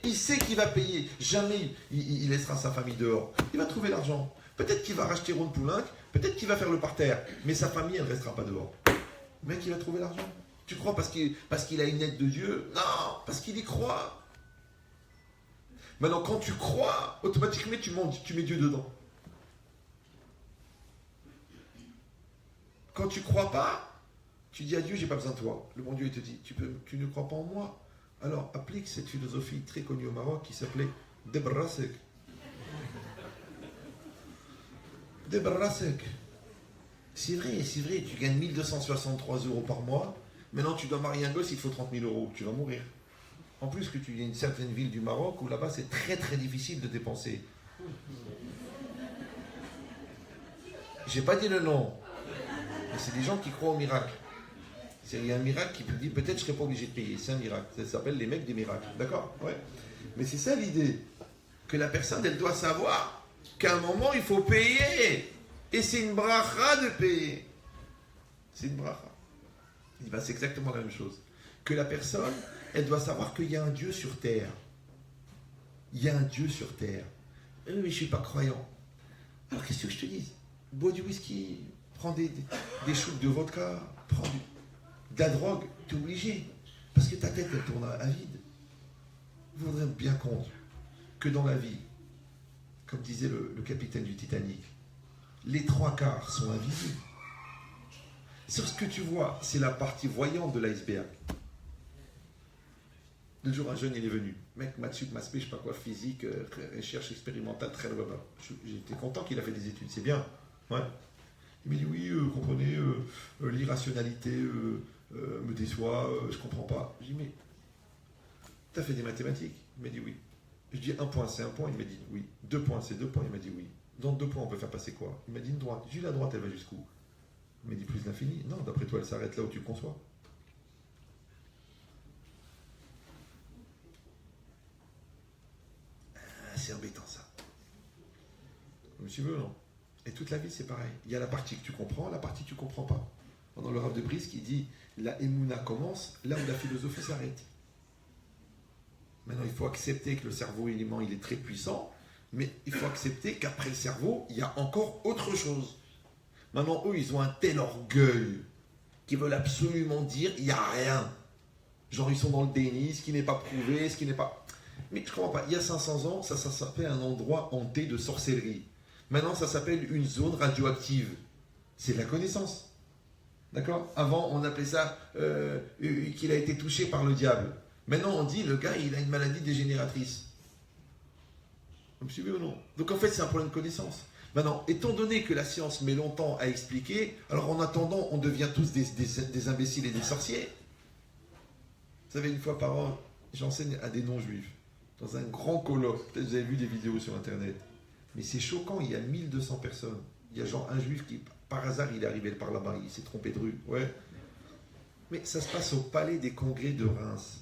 il sait qu'il va payer. Jamais il laissera sa famille dehors. Il va trouver l'argent. Peut-être qu'il va racheter Ron Poulenc, peut-être qu'il va faire le parterre, mais sa famille, elle ne restera pas dehors. Le mec, il va trouver l'argent. Tu crois parce qu'il a une aide de Dieu? Non, parce qu'il y croit. Maintenant, quand tu crois, automatiquement, tu mets Dieu dedans. Quand tu ne crois pas, tu dis à Dieu, j'ai pas besoin de toi. Le bon Dieu, il te dit, tu ne crois pas en moi. Alors, applique cette philosophie très connue au Maroc qui s'appelait Debrasek. Debrasek. C'est vrai, tu gagnes 1263 € par mois. Maintenant, tu dois marier un gosse, il te faut 30 000 €. Tu vas mourir. En plus, que tu viens d'une certaine ville du Maroc où là-bas, c'est très très difficile de dépenser. J'ai pas dit le nom. Mais c'est des gens qui croient au miracle. Il y a un miracle qui peut dire peut-être je ne serai pas obligé de payer. C'est un miracle. Ça s'appelle les mecs des miracles. D'accord? Ouais. Mais c'est ça l'idée. Que la personne, elle doit savoir qu'à un moment, il faut payer. Et c'est une bracha de payer. C'est une bracha. C'est exactement la même chose. Que la personne, elle doit savoir qu'il y a un Dieu sur terre. Il y a un Dieu sur terre. Mais je ne suis pas croyant. Alors qu'est-ce que je te dis? Bois du whisky, prends des shoots de vodka, prends de la drogue, tu es obligé. Parce que ta tête, elle tourne à vide. Vous vous rendez bien compte que dans la vie, comme disait le capitaine du Titanic, les 3/4 sont invisibles. Sur ce que tu vois, c'est la partie voyante de l'iceberg. Le jour, un jeune, il est venu. Mec, maths-sup, maths-p, je sais pas quoi, physique, recherche expérimentale, très loin. J'étais content qu'il a fait des études, c'est bien. Ouais. Il m'a dit, oui, comprenez, l'irrationalité me déçoit, je comprends pas. Je dis, mais, tu as fait des mathématiques? Il m'a dit, oui. Je dis, 1 point, c'est 1 point? Il m'a dit, oui. 2 points, c'est 2 points? Il m'a dit, oui. Dans 2 points, on peut faire passer quoi? Il m'a dit, une droite. Je dis, la droite, elle va jusqu'où? Il m'a dit, plus l'infini. Non, d'après toi, elle s'arrête là où tu le conçois. C'est embêtant, ça. Comme tu veux, non? Et toute la vie, c'est pareil. Il y a la partie que tu comprends, la partie que tu ne comprends pas. Dans le Rav de Brisk, il dit, la Emouna commence là où la philosophie s'arrête. Maintenant, il faut accepter que le cerveau élément, il est très puissant, mais il faut accepter qu'après le cerveau, il y a encore autre chose. Maintenant, eux, ils ont un tel orgueil qu'ils veulent absolument dire, il n'y a rien. Genre, ils sont dans le déni, ce qui n'est pas prouvé, ce qui n'est pas... Mais je ne comprends pas, il y a 500 ans, ça s'appelait un endroit hanté de sorcellerie. Maintenant, ça s'appelle une zone radioactive. C'est de la connaissance. D'accord? Avant, on appelait ça qu'il a été touché par le diable. Maintenant, on dit, le gars, il a une maladie dégénératrice. Vous me suivez ou non? Donc, en fait, c'est un problème de connaissance. Maintenant, étant donné que la science met longtemps à expliquer, alors en attendant, on devient tous des imbéciles et des sorciers. Vous savez, une fois par an, j'enseigne à des non-juifs, dans un grand colloque. Peut-être vous avez vu des vidéos sur Internet. Mais c'est choquant, il y a 1200 personnes. Il y a genre un juif qui, par hasard, il est arrivé par là-bas, il s'est trompé de rue. Ouais. Mais ça se passe au Palais des Congrès de Reims.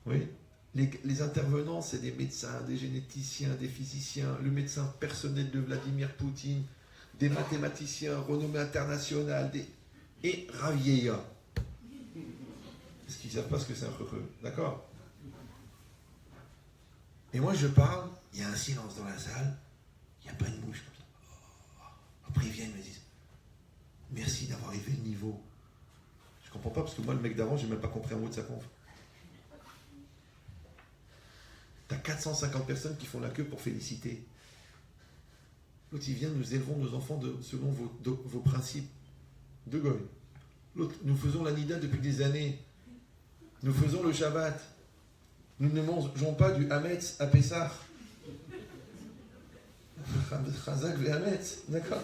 Oui. Les intervenants, c'est des médecins, des généticiens, des physiciens, le médecin personnel de Vladimir Poutine, des mathématiciens renommés internationaux, et Ravieya. Parce qu'ils ne savent pas ce que c'est un heureux. D'accord? Et moi, je parle, il y a un silence dans la salle, il n'y a pas une mouche comme ça. Après, ils viennent, ils me disent, merci d'avoir élevé le niveau. Je ne comprends pas, parce que moi, le mec d'avant, je n'ai même pas compris un mot de sa conf. Tu as 450 personnes qui font la queue pour féliciter. L'autre, il vient, nous élevons nos enfants selon vos principes de Goy. L'autre, nous faisons la Nida depuis des années. Nous faisons le Shabbat. Nous ne mangeons pas du Hametz à Pessah. Chazak ve Hametz, d'accord?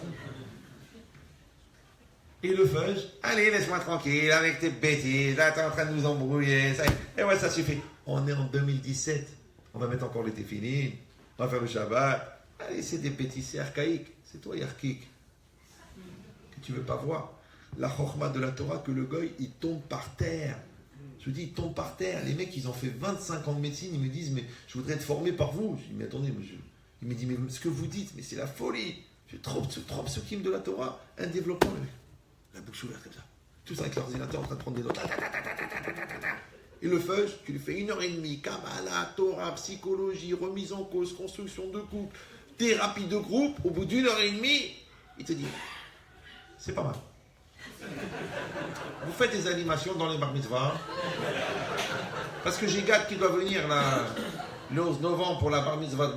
Et le fudge, allez, laisse-moi tranquille avec tes bêtises. Là, t'es en train de nous embrouiller. Et ouais, ça suffit. On est en 2017. On va mettre encore les téfilines. On va faire le Shabbat. Allez, c'est des bêtises, c'est archaïque. C'est toi, Yarkik, que tu ne veux pas voir. La chorma de la Torah, que le goy, il tombe par terre. Je dis, il tombe par terre. Les mecs, ils ont fait 25 ans de médecine, ils me disent, mais je voudrais être formé par vous. Je dis, mais attendez, monsieur. Il me dit, mais ce que vous dites, mais c'est la folie. Je trop psukim de la Torah, un développement, la bouche ouverte comme ça. Tous avec l'ordinateur en train de prendre des notes. Et le fudge, tu lui fais 1h30, Kabbalah, Torah, psychologie, remise en cause, construction de couple, thérapie de groupe. Au bout d'1h30, il te dit, c'est pas mal. Vous faites des animations dans les bar mitzvahs. Parce que j'ai Gad qui doit venir là, le 11 novembre pour la bar mitzvah.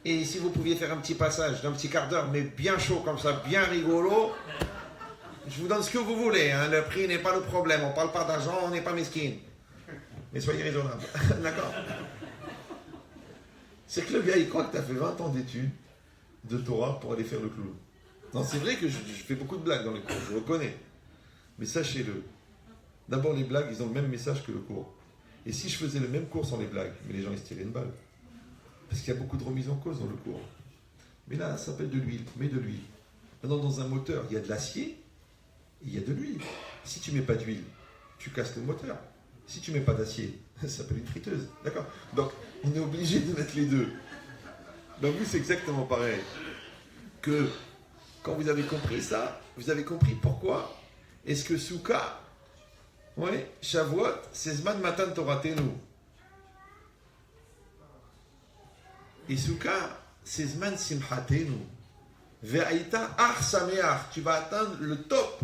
Et si vous pouviez faire un petit passage d'un petit quart d'heure, mais bien chaud comme ça, bien rigolo, je vous donne ce que vous voulez. Hein. Le prix n'est pas le problème. On ne parle pas d'argent, on n'est pas mesquine. Mais soyez raisonnable. D'accord? C'est que le gars, il croit que tu as fait 20 ans d'études de Torah pour aller faire le clown. Non, c'est vrai que je fais beaucoup de blagues dans les cours, je reconnais. Mais sachez-le, d'abord les blagues, ils ont le même message que le cours. Et si je faisais le même cours sans les blagues, mais les gens ils se tiraient une balle. Parce qu'il y a beaucoup de remise en cause dans le cours. Mais là, ça s'appelle de l'huile, mets de l'huile. Maintenant, dans un moteur, il y a de l'acier et il y a de l'huile. Si tu ne mets pas d'huile, tu casses le moteur. Si tu ne mets pas d'acier, ça s'appelle une friteuse. D'accord? Donc, on est obligé de mettre les deux. Donc, vous, c'est exactement pareil. Que quand vous avez compris ça, vous avez compris pourquoi est-ce que Souka, ouais, Shavuot, c'est Zman Matan Toratenu. Et Souka, c'est Zman Simchatenu. Ve'aita Ar Sameach, tu vas atteindre le top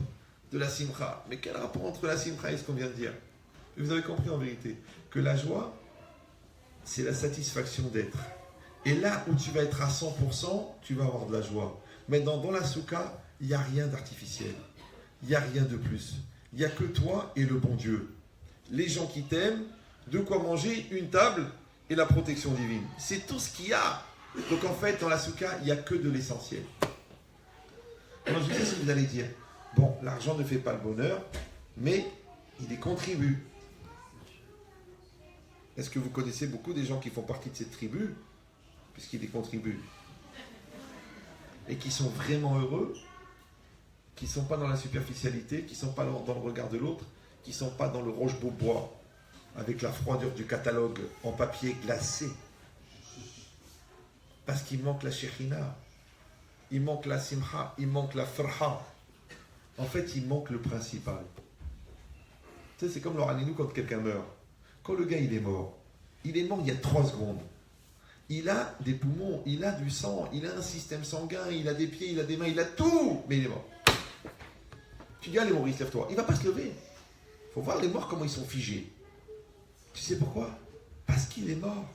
de la Simcha. Mais quel rapport entre la Simcha et ce qu'on vient de dire? Vous avez compris en vérité que la joie, c'est la satisfaction d'être. Et là où tu vas être à 100%, tu vas avoir de la joie. Maintenant, dans la Souka, il n'y a rien d'artificiel. Il n'y a rien de plus. Il n'y a que toi et le bon Dieu. Les gens qui t'aiment, de quoi manger, une table et la protection divine. C'est tout ce qu'il y a. Donc en fait, dans la Souka, il n'y a que de l'essentiel. Alors je sais ce que vous allez dire. Bon, l'argent ne fait pas le bonheur, mais il y contribue. Est-ce que vous connaissez beaucoup des gens qui font partie de cette tribu, puisqu'ils y contribuent, et qui sont vraiment heureux, qui ne sont pas dans la superficialité, qui ne sont pas dans le regard de l'autre, qui ne sont pas dans le roche-beaubois, avec la froideur du catalogue en papier glacé. Parce qu'il manque la shechina, il manque la simcha, il manque la farha. En fait, il manque le principal. Tu sais, c'est comme l'oraninou quand quelqu'un meurt. Quand le gars il est mort il y a 3 secondes. Il a des poumons, il a du sang, il a un système sanguin, il a des pieds, il a des mains, il a tout, mais il est mort. Tu dis, allez Maurice, lève-toi. Il ne va pas se lever. Il faut voir les morts comment ils sont figés. Tu sais pourquoi? Parce qu'il est mort.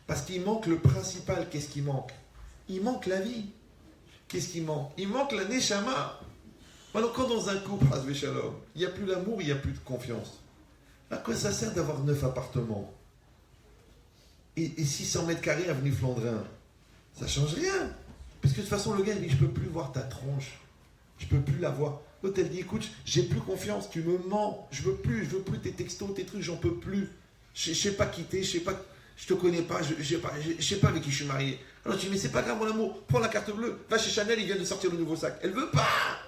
Parce qu'il manque le principal. Qu'est-ce qui manque? Il manque la vie. Qu'est-ce qui manque? Il manque la neshama. Alors quand dans un couple, Shalom, il n'y a plus d'amour, il n'y a plus de confiance. À quoi ça sert d'avoir 9 appartements et 600 mètres carrés avenue Flandrin? Ça ne change rien. Parce que de toute façon, le gars, il dit, je ne peux plus voir ta tronche. Je ne peux plus la voir. L'autre, elle dit, écoute, j'ai plus confiance, tu me mens. Je veux plus tes textos, tes trucs, j'en peux plus. Je ne sais pas quitter, je te connais pas, je ne sais pas avec qui je suis marié. Alors tu dis, mais c'est pas grave mon amour, prends la carte bleue, va chez Chanel, il vient de sortir le nouveau sac. Elle veut pas.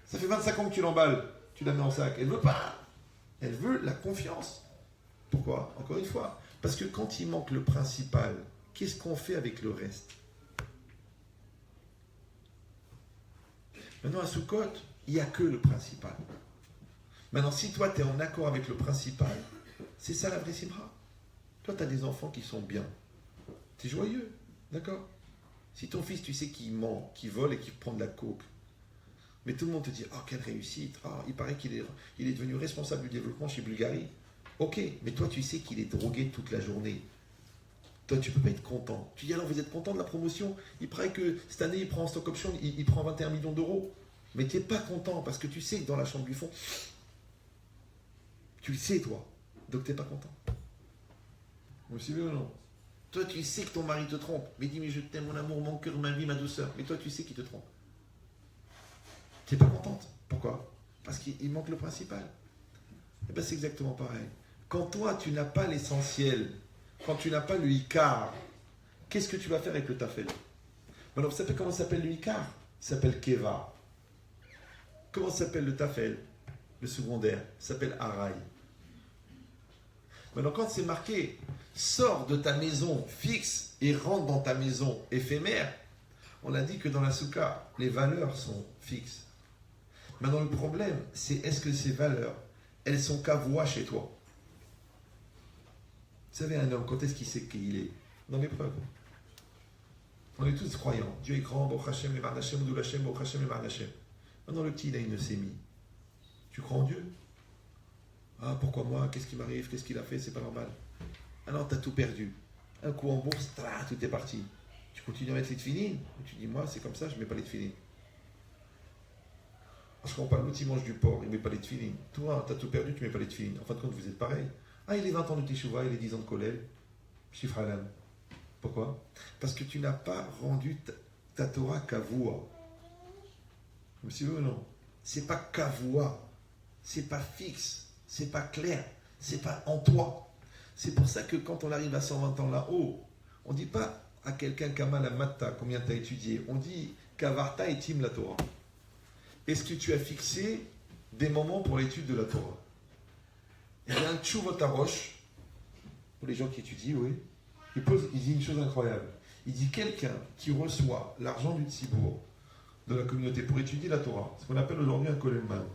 Ça fait 25 ans que tu l'emballes, tu la mets en sac. Elle veut pas. Elle veut la confiance. Pourquoi? Encore une fois, parce que quand il manque le principal, qu'est-ce qu'on fait avec le reste? Maintenant à Soukot, il n'y a que le principal. Maintenant, si toi tu es en accord avec le principal, c'est ça la vraie simra. Toi, tu as des enfants qui sont bien. Tu es joyeux, d'accord? Si ton fils, tu sais qu'il ment, qu'il vole et qu'il prend de la coke, mais tout le monde te dit, oh, quelle réussite, il paraît qu'il est devenu responsable du développement chez Bulgarie. Ok, mais toi, tu sais qu'il est drogué toute la journée. Toi, tu ne peux pas être content. Tu dis, alors, vous êtes content de la promotion? Il paraît que cette année, il prend en stock option, il prend 21 millions d'euros. Mais tu n'es pas content parce que tu sais que dans la chambre du fond, tu le sais, toi. Donc, tu n'es pas content. Vous me suivez ou non? Toi, tu sais que ton mari te trompe. Mais il dit, mais je t'aime, mon amour, mon cœur, ma vie, ma douceur. Mais toi, tu sais qu'il te trompe. Tu n'es pas contente. Pourquoi? Parce qu'il manque le principal. Et bien, c'est exactement pareil. Quand toi, tu n'as pas l'essentiel, quand tu n'as pas le ikar, qu'est-ce que tu vas faire avec le tafel? Maintenant, vous savez comment s'appelle le Ikar? Il s'appelle Keva. Comment s'appelle le Tafel? Le secondaire. Il s'appelle Araï. Maintenant, quand c'est marqué, sors de ta maison fixe et rentre dans ta maison éphémère, on a dit que dans la soukha, les valeurs sont fixes. Maintenant, le problème, c'est est-ce que ces valeurs, elles sont kavua chez toi? Vous savez, un homme, quand est-ce qu'il sait qui il est? Dans l'épreuve. On est tous croyants. Dieu est grand, Baruch Hashem, Eman Hashem, Udul Hashem, Baruch Hashem, Eman Hashem. Maintenant, le petit, il a une leucémie. Tu crois en Dieu? Ah, pourquoi moi? Qu'est-ce qui m'arrive? Qu'est-ce qu'il a fait? C'est pas normal. Ah non, t'as tout perdu. Un coup en bourse, tout est parti. Tu continues à mettre les tefilines. Tu dis, moi, c'est comme ça, je ne mets pas les tefilines. Parce qu'on parle, l'autre, il mange du porc, il ne met pas les tefilines. Toi, t'as tout perdu, tu ne mets pas les tefilines. En fin de compte, vous êtes pareil. Ah, il est 20 ans de teshuva, il est 10 ans de kolel. Chiffre alam. Pourquoi? Parce que tu n'as pas rendu ta Torah kavua. Monsieur ou non? C'est pas kavua. C'est pas fixe. C'est pas clair. C'est pas en toi. C'est pour ça que quand on arrive à 120 ans là-haut, on ne dit pas à quelqu'un Kamal Matta, combien tu as étudié. On dit Kavarta et Tim la Torah. Est-ce que tu as fixé des moments pour l'étude de la Torah? Il y a un tchouvot roche, pour les gens qui étudient, oui. Il dit une chose incroyable. Il dit quelqu'un qui reçoit l'argent du tzibour de la communauté pour étudier la Torah, ce qu'on appelle aujourd'hui un kolemman,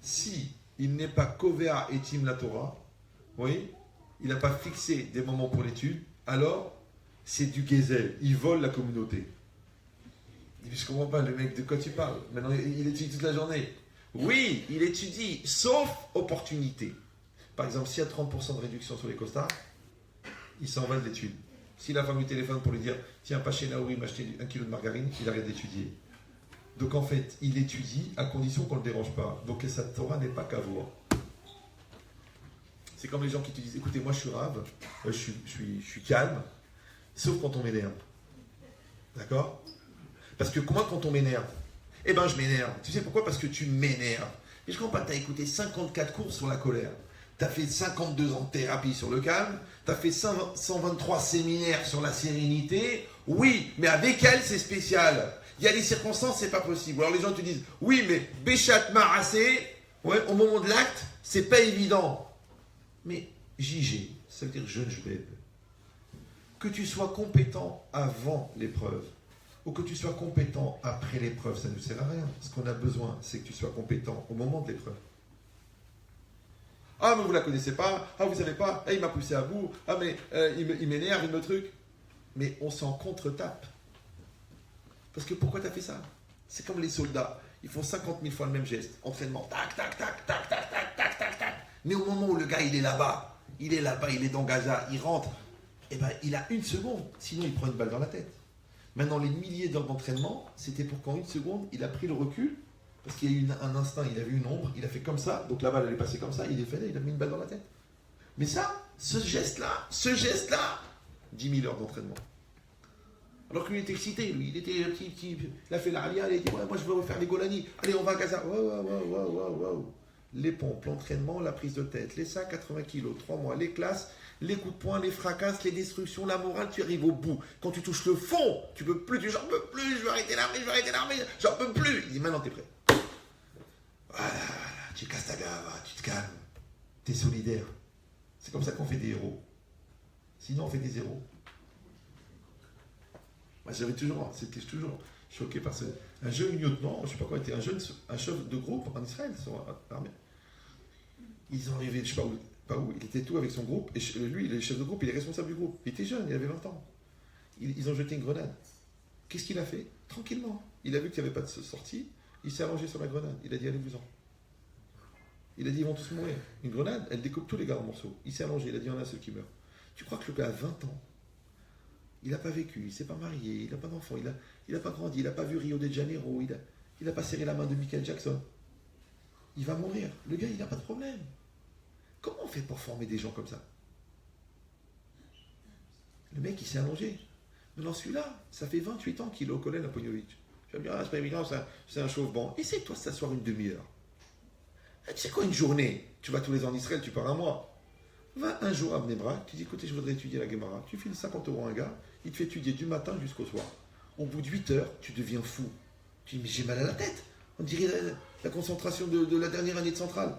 si il n'est pas kovea et Tim la Torah, oui, il n'a pas fixé des moments pour l'étude, alors c'est du gezel, il vole la communauté. Il dit, je ne comprends pas, le mec, de quoi tu parles? Maintenant, il étudie toute la journée. Oui, il étudie, sauf opportunité. Par exemple, s'il y a 30% de réduction sur les costards, il s'en va de l'étude. Si la femme lui téléphone pour lui dire, tiens, pas chez Naouri, m'acheter 1 kilo de margarine, il arrête d'étudier. Donc en fait, il étudie à condition qu'on ne le dérange pas. Donc sa Torah n'est pas kavua. C'est comme les gens qui te disent, écoutez, moi je suis rave, je suis calme, sauf quand on m'énerve. D'accord? Parce que moi, quand on m'énerve, eh ben je m'énerve. Tu sais pourquoi? Parce que tu m'énerves. Et je comprends pas, tu as écouté 54 cours sur la colère. Tu as fait 52 ans de thérapie sur le calme. Tu as fait 123 séminaires sur la sérénité. Oui, mais avec elle, c'est spécial. Il y a des circonstances, c'est pas possible. Alors les gens te disent, oui, mais Béchat Marassé, ouais, au moment de l'acte, c'est pas évident. Mais JG, ça veut dire jeune jbeb. Que tu sois compétent avant l'épreuve ou que tu sois compétent après l'épreuve, ça ne nous sert à rien. Ce qu'on a besoin, c'est que tu sois compétent au moment de l'épreuve. Ah, mais vous ne la connaissez pas. Ah, vous ne savez pas. Ah, il m'a poussé à bout. Ah, mais il m'énerve, il me truc. Mais on s'en contre-tape. Parce que pourquoi tu as fait ça? C'est comme les soldats. Ils font 50 000 fois le même geste. Entraînement. Tac, tac, tac, tac, tac, tac, tac, tac, tac. Mais au moment où le gars, il est là-bas, il est dans Gaza, il rentre, eh ben, il a 1 seconde. Sinon, il prend une balle dans la tête. Maintenant, les milliers d'heures d'entraînement, c'était pour qu'en 1 seconde, il a pris le recul. Parce qu'il y a eu un instinct, il a vu une ombre, il a fait comme ça, donc la balle elle est passée comme ça, il est fait, il a mis une balle dans la tête. Mais ça, ce geste-là, 10 000 heures d'entraînement. Alors que lui, il était excité, lui, il a fait la alia, il a dit, ouais, moi je veux refaire les Golani, allez, on va à Gaza. Wow. Les pompes, l'entraînement, la prise de tête, les sacs, 80 kilos, 3 mois, les classes, les coups de poing, les fracasses, les destructions, la morale, tu arrives au bout. Quand tu touches le fond, tu peux plus, j'en peux plus, je vais arrêter l'armée, j'en peux plus. Il dit, maintenant t'es prêt. Voilà, tu casses ta gave, tu te calmes, tu es solidaire. C'est comme ça qu'on fait des héros. Sinon, on fait des héros. Moi, j'étais toujours choqué par un jeune lieutenant, je ne sais pas quoi, était un chef de groupe en Israël, sur l'armée. Ils ont arrivé, je ne sais pas où, il était tout avec son groupe, et lui, il est chef de groupe, il est responsable du groupe. Il était jeune, il avait 20 ans. Ils ont jeté une grenade. Qu'est-ce qu'il a fait? Tranquillement. Il a vu qu'il n'y avait pas de sortie. Il s'est allongé sur la grenade. Il a dit, allez-vous-en. Il a dit, ils vont tous mourir. Une grenade, elle découpe tous les gars en morceaux. Il s'est allongé. Il a dit, il y en a un seul qui meurt. Tu crois que le gars a 20 ans? Il n'a pas vécu, il ne s'est pas marié, il n'a pas d'enfant, il n'a pas grandi, il n'a pas vu Rio de Janeiro, il n'a pas serré la main de Michael Jackson. Il va mourir. Le gars, il n'a pas de problème. Comment on fait pour former des gens comme ça? Le mec, il s'est allongé. Maintenant, celui-là, ça fait 28 ans qu'il est au collège à Pognovitch. Je vais me dire, c'est pas évident, c'est un chauve-banc. Essaye toi de s'asseoir une demi-heure. Tu sais quoi, une journée? Tu vas tous les ans en Israël, tu pars un mois. Va un jour à Bnei Brak, tu dis, écoutez, je voudrais étudier la Gemara. Tu files 50 € à un gars, il te fait étudier du matin jusqu'au soir. Au bout de 8 heures, tu deviens fou. Tu dis, mais j'ai mal à la tête. On dirait la concentration de la dernière année de centrale.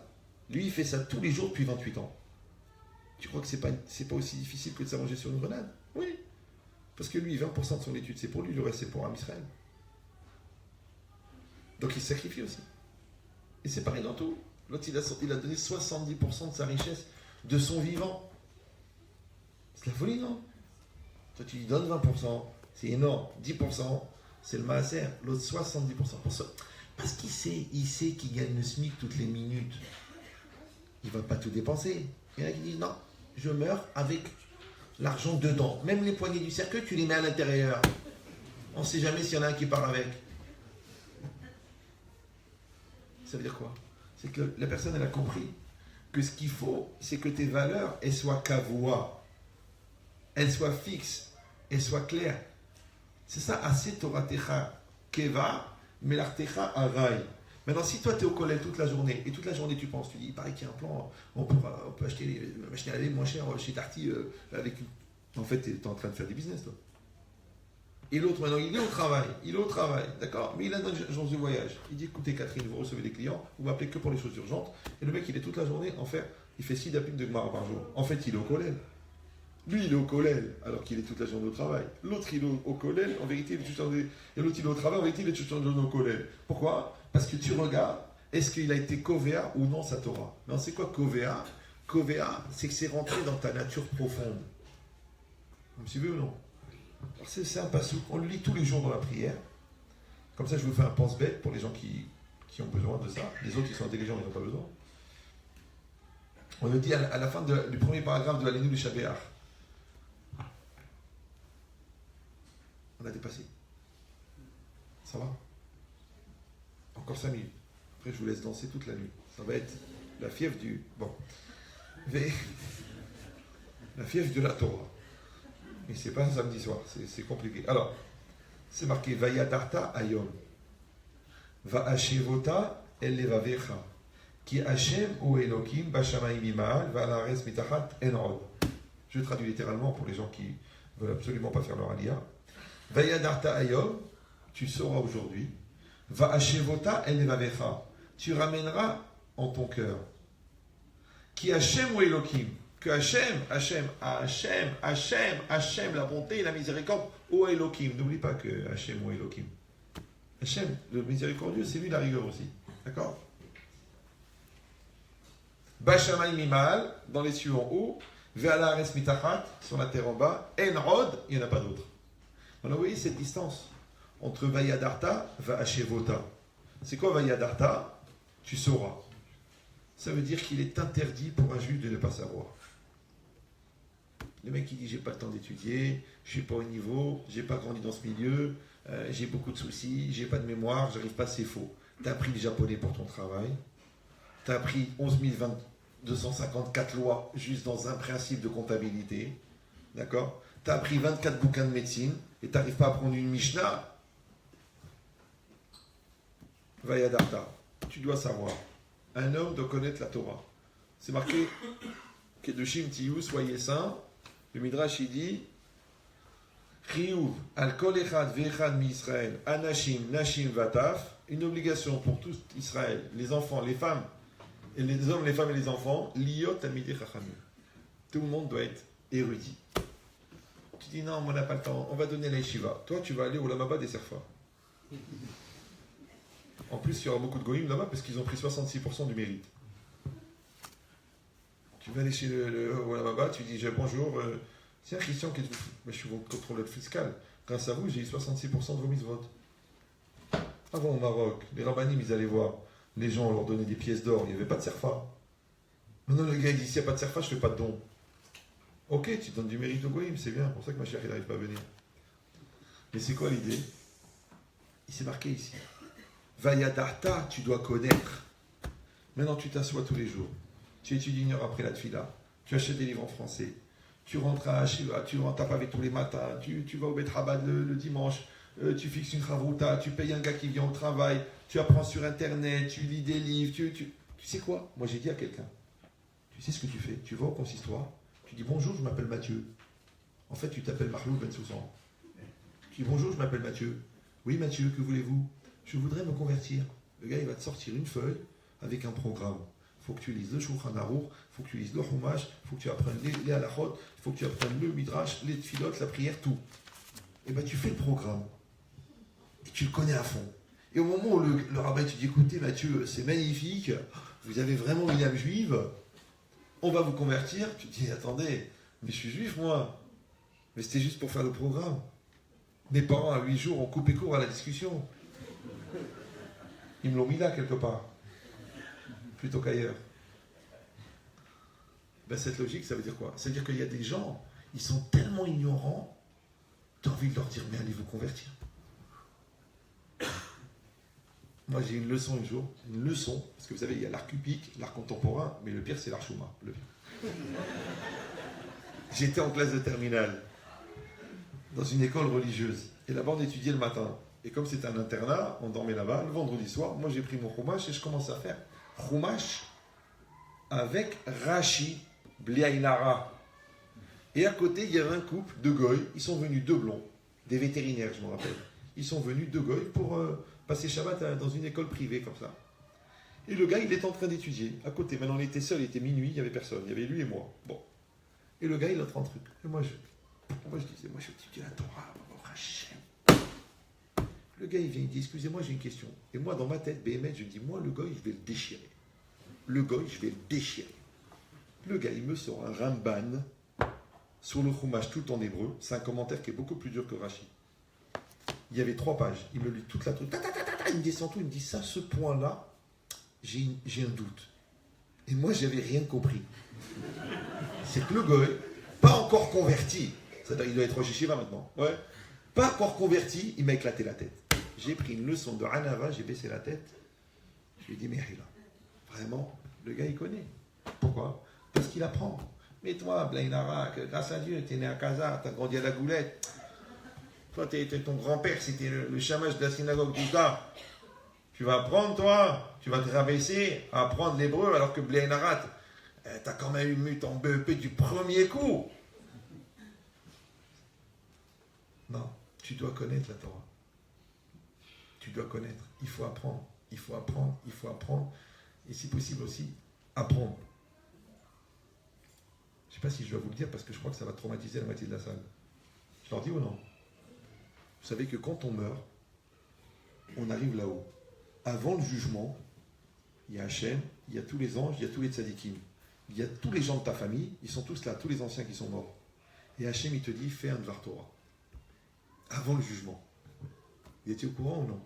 Lui, il fait ça tous les jours depuis 28 ans. Tu crois que c'est pas aussi difficile que de s'allonger sur une grenade? Oui. Parce que lui, 20% de son étude, c'est pour lui, le reste, c'est pour Israël. Donc il se sacrifie aussi. Et c'est pareil dans tout. L'autre, il a donné 70% de sa richesse, de son vivant. C'est la folie, non? Toi, tu lui donnes 20%, c'est énorme. 10%, c'est le maaser. L'autre, 70%. Parce qu'il sait qu'il gagne le SMIC toutes les minutes. Il ne va pas tout dépenser. Il y en a qui disent, non, je meurs avec l'argent dedans. Même les poignées du cercueil, tu les mets à l'intérieur. On ne sait jamais s'il y en a un qui part avec. Ça veut dire quoi? C'est que la personne, elle a compris que ce qu'il faut, c'est que tes valeurs, elles soient kavoua, elles soient fixes, elles soient claires. C'est ça, assez Toratecha keva, melartecha arai. Maintenant, si toi, tu es au collège toute la journée, et toute la journée, tu penses, tu dis, il paraît qu'il y a un plan, on peut acheter les machines à laver moins cher chez Darty, avec une... En fait, tu es en train de faire des business, toi. Et l'autre, maintenant, il est au travail, d'accord? Mais il a une agence de voyage. Il dit, écoutez, Catherine, vous recevez des clients, vous m'appelez que pour les choses urgentes. Et le mec, il est toute la journée, il fait 6 dapim de Gemara par jour. En fait, il est au collège. Lui, il est au collège, alors qu'il est toute la journée au travail. L'autre, il est au collège, en vérité, il est toute la journée... Et l'autre, il est au travail, en vérité, il est toute la journée au collège. Pourquoi? Parce que tu regardes, est-ce qu'il a été Kovea ou non sa Torah? Non, c'est quoi Kovea? Kovea, c'est que c'est rentré dans ta nature profonde. Vous me suivez ou non? Alors c'est un passage, on le lit tous les jours dans la prière. Comme ça, je vous fais un pense-bête pour les gens qui ont besoin de ça. Les autres, ils sont intelligents, ils n'ont pas besoin. On le dit à la fin du premier paragraphe de l'Alenu du Shabéach. On a dépassé. Ça va? Encore 5 minutes. Après, je vous laisse danser toute la nuit. Ça va être la fièvre du... Bon. Mais... La fièvre de la Torah. Mais c'est pas un samedi soir. C'est compliqué. Alors, c'est marqué Vayadarta Ayom. Va'ashevota el levavecha. Ki Hashem ou Elokim bashamayim imal va'alares mitachat enrod. Je traduis littéralement pour les gens qui veulent absolument pas faire leur aliyah. Vayadarta Ayom, tu sauras aujourd'hui. Va'ashevota el levavecha. Tu ramèneras en ton cœur. Qui Hashem ou Elokim, que Hashem, la bonté et la miséricorde, ou Elokim. N'oublie pas que Hashem ou Elokim. Hashem, le miséricordieux, c'est lui la rigueur aussi. D'accord? Bashamay mimal, dans les cieux en haut, Ve'ala res mitachat, sur la terre en bas, Enrod, il n'y en a pas d'autre. Alors vous voyez cette distance entre Vayadarta, Va'ashevota. C'est quoi Vayadarta? Tu sauras. Ça veut dire qu'il est interdit pour un juif de ne pas savoir. Le mec qui dit j'ai pas le temps d'étudier, je suis pas au niveau, j'ai pas grandi dans ce milieu, j'ai beaucoup de soucis, j'ai pas de mémoire, j'arrive pas, c'est faux. Tu as appris le japonais pour ton travail, tu as appris 11 254 lois juste dans un principe de comptabilité, d'accord? Tu as appris 24 bouquins de médecine et tu n'arrives pas à prendre une Mishnah. Vayadarta, tu dois savoir. Un homme doit connaître la Torah. C'est marqué Kedushim Tiyu, soyez saints. Le Midrash il dit Chiyuv al kol echad ve'echad mi Israël anashim nashim vataf, une obligation pour tous Israël, les enfants, les femmes, et les hommes, les femmes et les enfants, liot talmidei chachamim. Tout le monde doit être érudit. Tu dis non, on n'a pas le temps, on va donner la yeshiva. Toi, tu vas aller au Lamaba des Serfa. En plus, il y aura beaucoup de goïms là-bas parce qu'ils ont pris 66% du mérite. Tu vas aller chez le Lamaba, tu dis bonjour, c'est un Christian qui est... je suis votre contrôleur fiscal. Grâce à vous, j'ai eu 66% de vos mises-votes. Avant au Maroc, les rabbinim, ils allaient voir. Les gens, on leur donnait des pièces d'or, il n'y avait pas de serfa. Maintenant, le gars, il dit s'il n'y a pas de serfa, je ne fais pas de don. Ok, tu donnes du mérite au goïm, c'est bien. C'est pour ça que ma chère, il n'arrive pas à venir. Mais c'est quoi l'idée? Il s'est marqué ici. Vayadarta, tu dois connaître. Maintenant, tu t'assois tous les jours. Tu étudies une heure après la tfila. Tu achètes des livres en français. Tu rentres à Hashiva, tu rentres avec tous les matins. Tu vas au Bet Chabad le dimanche. Tu fixes une chavruta. Tu payes un gars qui vient au travail. Tu apprends sur Internet. Tu lis des livres. Tu sais quoi? Moi, j'ai dit à quelqu'un. Tu sais ce que tu fais? Tu vas au consistoire. Tu dis bonjour, je m'appelle Mathieu. En fait, tu t'appelles Mahlou Ben Soussan. Tu dis bonjour, je m'appelle Mathieu. Oui Mathieu, que voulez-vous? Je voudrais me convertir. Le gars, il va te sortir une feuille avec un programme. Il faut que tu lises le Shulchan Aruch, il faut que tu lises le Chumash, il faut que tu apprennes les halachot, il faut que tu apprennes le Midrash, les tfilotes, la prière, tout. Et bien tu fais le programme. Et tu le connais à fond. Et au moment où le rabbin te dit, écoutez Mathieu, c'est magnifique, vous avez vraiment une âme juive, on va vous convertir. Tu te dis, attendez, mais je suis juif moi. Mais c'était juste pour faire le programme. Mes parents à 8 jours ont coupé court à la discussion. Ils me l'ont mis là quelque part. Plutôt qu'ailleurs. Ben, cette logique, ça veut dire quoi? Ça veut dire qu'il y a des gens, ils sont tellement ignorants, tu as envie de leur dire, mais allez vous convertir. Moi, j'ai une leçon un jour, parce que vous savez, il y a l'art cupique, l'art contemporain, mais le pire, c'est l'art Chouma. J'étais en classe de terminale, dans une école religieuse, et là-bas, on étudiait le matin. Et comme c'était un internat, on dormait là-bas. Le vendredi soir, moi, j'ai pris mon chumash et je commence à faire chumash avec Rashi, Bliaïnara. Et à côté, il y avait un couple de goy. Ils sont venus, deux blonds, des vétérinaires, je me rappelle. Ils sont venus, deux goy, pour passer Shabbat dans une école privée, comme ça. Et le gars, il était en train d'étudier. À côté, maintenant, on était seul, il était minuit, il n'y avait personne. Il y avait lui et moi. Bon. Et le gars, il entre en truc. Et moi, je disais, moi, je étudie la Torah, Hashem. Le gars, il vient, il dit, excusez-moi, j'ai une question. Et moi, dans ma tête, BMS, je me dis, moi, le goy, je vais le déchirer. Le goy, je vais le déchirer. Le gars, il me sort un Ramban sur le Chumash, tout en hébreu. C'est un commentaire qui est beaucoup plus dur que Rashi. Il y avait 3 pages. Il me lit toute la truc. Il me descend tout. Il me dit, ça, ce point-là, j'ai un doute. Et moi, j'avais rien compris. C'est que le goy, pas encore converti, c'est-à-dire il doit être Rosh Yeshiva maintenant, ouais. Pas encore converti, il m'a éclaté la tête. J'ai pris une leçon de Hanava, j'ai baissé la tête. Je lui ai dit, mais là, vraiment, le gars, il connaît. Pourquoi? Parce qu'il apprend. Mais toi, Blainara, grâce à Dieu, tu es né à Casa, tu as grandi à la Goulette. Toi, ton grand-père, c'était le chamash de la synagogue du gars. Tu vas apprendre, toi, tu vas te rabaisser à apprendre l'hébreu, alors que Blainara, tu as quand même eu ton BEP du premier coup. Non, tu dois connaître la Torah. Tu dois connaître. Il faut apprendre. Il faut apprendre. Il faut apprendre. Et si possible aussi, apprendre. Je ne sais pas si je dois vous le dire parce que je crois que ça va traumatiser la moitié de la salle. Je leur dis ou non? Vous savez que quand on meurt, on arrive là-haut. Avant le jugement, il y a Hachem, il y a tous les anges, il y a tous les tzadikim. Il y a tous les gens de ta famille, ils sont tous là, tous les anciens qui sont morts. Et Hachem, il te dit, fais un Dvar Torah. Avant le jugement. Il était au courant ou non?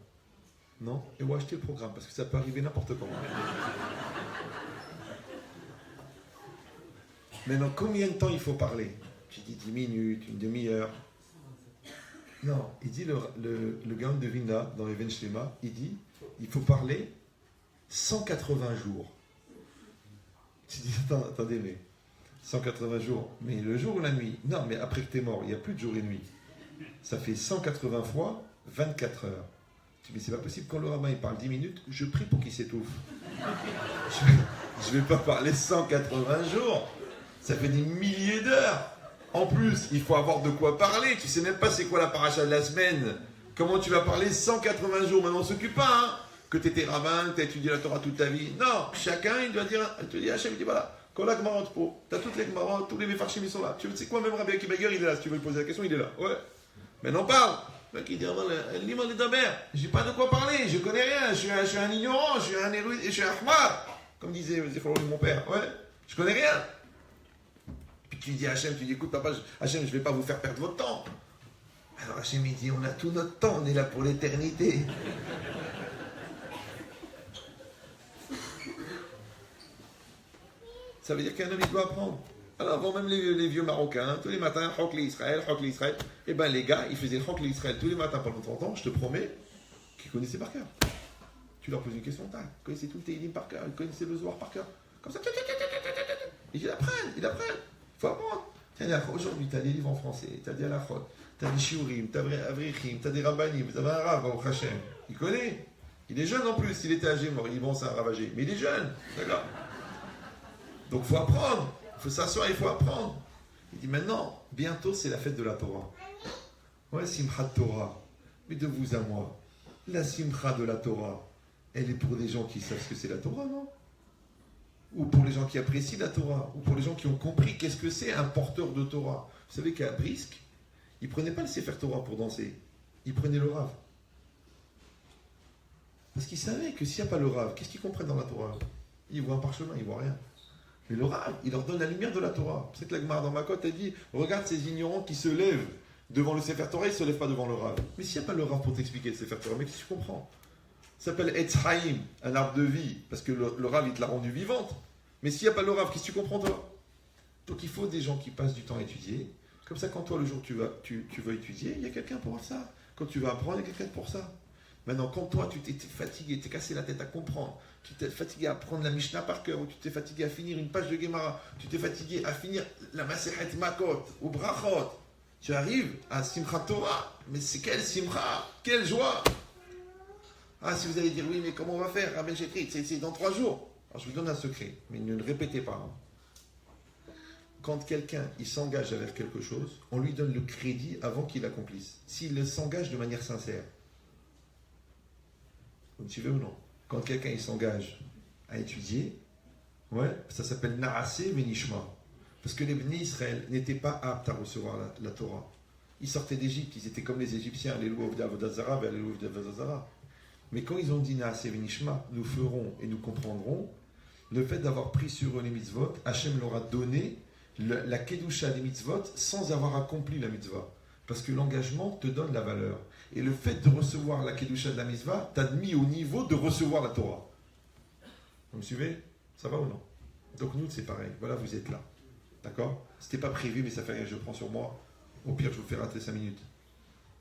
Non? Et on va acheter le programme, parce que ça peut arriver n'importe quand. Maintenant, combien de temps il faut parler? J'ai dit 10 minutes, une demi-heure. Non, il dit, le Gaon de Vilna, dans les Even Shlema, il dit, il faut parler 180 jours. Tu dis, attendez, mais 180 jours, mais le jour ou la nuit? Non, mais après que tu es mort, il n'y a plus de jour et nuit. Ça fait 180 fois 24 heures. Tu dis, mais c'est pas possible, quand le rabbin il parle 10 minutes, je prie pour qu'il s'étouffe. Je ne vais pas parler 180 jours. Ça fait des milliers d'heures. En plus, il faut avoir de quoi parler. Tu sais même pas c'est quoi la paracha de la semaine. Comment tu vas parler 180 jours? Maintenant, on ne s'occupe pas, hein, que tu étais rabbin, que tu as étudié la Torah toute ta vie. Non, chacun, il doit dire, il te dit, Hachem, il dit, voilà, quand la Gemara te pose, tu as toutes les Gemara, tous les Mefarshim, ils sont là. Tu sais quoi, même Rabbi Akiva Ger, il est là. Si tu veux lui poser la question, il est là. Ouais. Maintenant, parle. Le mec, il dit, l'imam de Daber, j'ai pas de quoi parler, je connais rien, je suis un ignorant, je suis un érudit, je suis un khmar. Comme disait mon père. Ouais, je connais rien. Puis tu dis à Hachem, tu dis, écoute papa, Hachem, je ne vais pas vous faire perdre votre temps. Alors Hachem, il dit, on a tout notre temps, on est là pour l'éternité. Ça veut dire qu'un homme, il doit apprendre. Alors avant même les vieux Marocains, tous les matins, Chok l'Israël, et bien les gars, ils faisaient Chok l'Israël tous les matins pendant 30 ans, je te promets, qu'ils connaissaient par cœur. Tu leur poses une question, ils connaissaient tout le Téhilim par cœur, ils connaissaient le Zohar par cœur. Comme ça, et ils apprennent. Il faut apprendre. Aujourd'hui, tu as des livres en français, tu as des halachot, tu as des shiurim, tu as des avrichim, tu as des rabbanim, tu as un rave au Hachem. Il connaît. Il est jeune en plus, il était âgé, mort, il c'est un ravagé, mais il est jeune, d'accord? Donc il faut apprendre, il faut s'asseoir, il faut apprendre. Il dit maintenant, bientôt c'est la fête de la Torah. Ouais, Simchat Torah. Mais de vous à moi, la Simcha de la Torah, elle est pour des gens qui savent ce que c'est la Torah, non? Ou pour les gens qui apprécient la Torah, ou pour les gens qui ont compris qu'est-ce que c'est un porteur de Torah. Vous savez qu'à Brisk, ils ne prenaient pas le Sefer Torah pour danser, ils prenaient le Rav. Parce qu'ils savaient que s'il n'y a pas le Rav, qu'est-ce qu'ils comprennent dans la Torah? Ils voient un parchemin, ils ne voient rien. Mais le Rav, il leur donne la lumière de la Torah. C'est que la Gemara dans Makot a dit, regarde ces ignorants qui se lèvent devant le Sefer Torah, ils ne se lèvent pas devant le Rav. Mais s'il n'y a pas le Rav pour t'expliquer le Sefer Torah, mais qu'est-ce que tu comprends? Ça s'appelle Etz Haïm, un arbre de vie, parce que le Rav, il te l'a rendu vivante. Mais s'il n'y a pas le Rav, qu'est-ce que tu comprends toi? Donc il faut des gens qui passent du temps à étudier. Comme ça, quand toi, le jour tu vas étudier, il y a quelqu'un pour ça. Quand tu vas apprendre, il y a quelqu'un pour ça. Maintenant, quand toi, tu t'es fatigué, t'es cassé la tête à comprendre, tu t'es fatigué à prendre la Mishnah par cœur, ou tu t'es fatigué à finir une page de Gemara, tu t'es fatigué à finir la Masehet Makot, ou Brachot, tu arrives à Simchat Torah. Mais c'est quelle Simcha? Quelle joie! Ah, si vous allez dire, oui, mais comment on va faire? Ah, ben j'ai écrit, c'est dans 3 jours. Alors, je vous donne un secret, mais ne le répétez pas. Hein. Quand quelqu'un il s'engage à faire quelque chose, on lui donne le crédit avant qu'il l'accomplisse. S'il s'engage de manière sincère. Vous me suivez ou non? Quand quelqu'un il s'engage à étudier, ouais, ça s'appelle Naase Venishma. Parce que les Bnei Israël n'étaient pas aptes à recevoir la Torah. Ils sortaient d'Égypte, ils étaient comme les Égyptiens, les loups d'Avodazara vers les loups d'Avodazara. Mais quand ils ont dit Naase Venishma, nous ferons et nous comprendrons, le fait d'avoir pris sur eux les mitzvot, Hachem leur a donné la kedusha des mitzvot sans avoir accompli la mitzvah. Parce que l'engagement te donne la valeur. Et le fait de recevoir la kedusha de la mitzvah t'a mis au niveau de recevoir la Torah. Vous me suivez? Ça va ou non? Donc nous, c'est pareil. Voilà, vous êtes là. D'accord? C'était pas prévu, mais ça fait rien. Je prends sur moi. Au pire, je vous fais rater 5 minutes.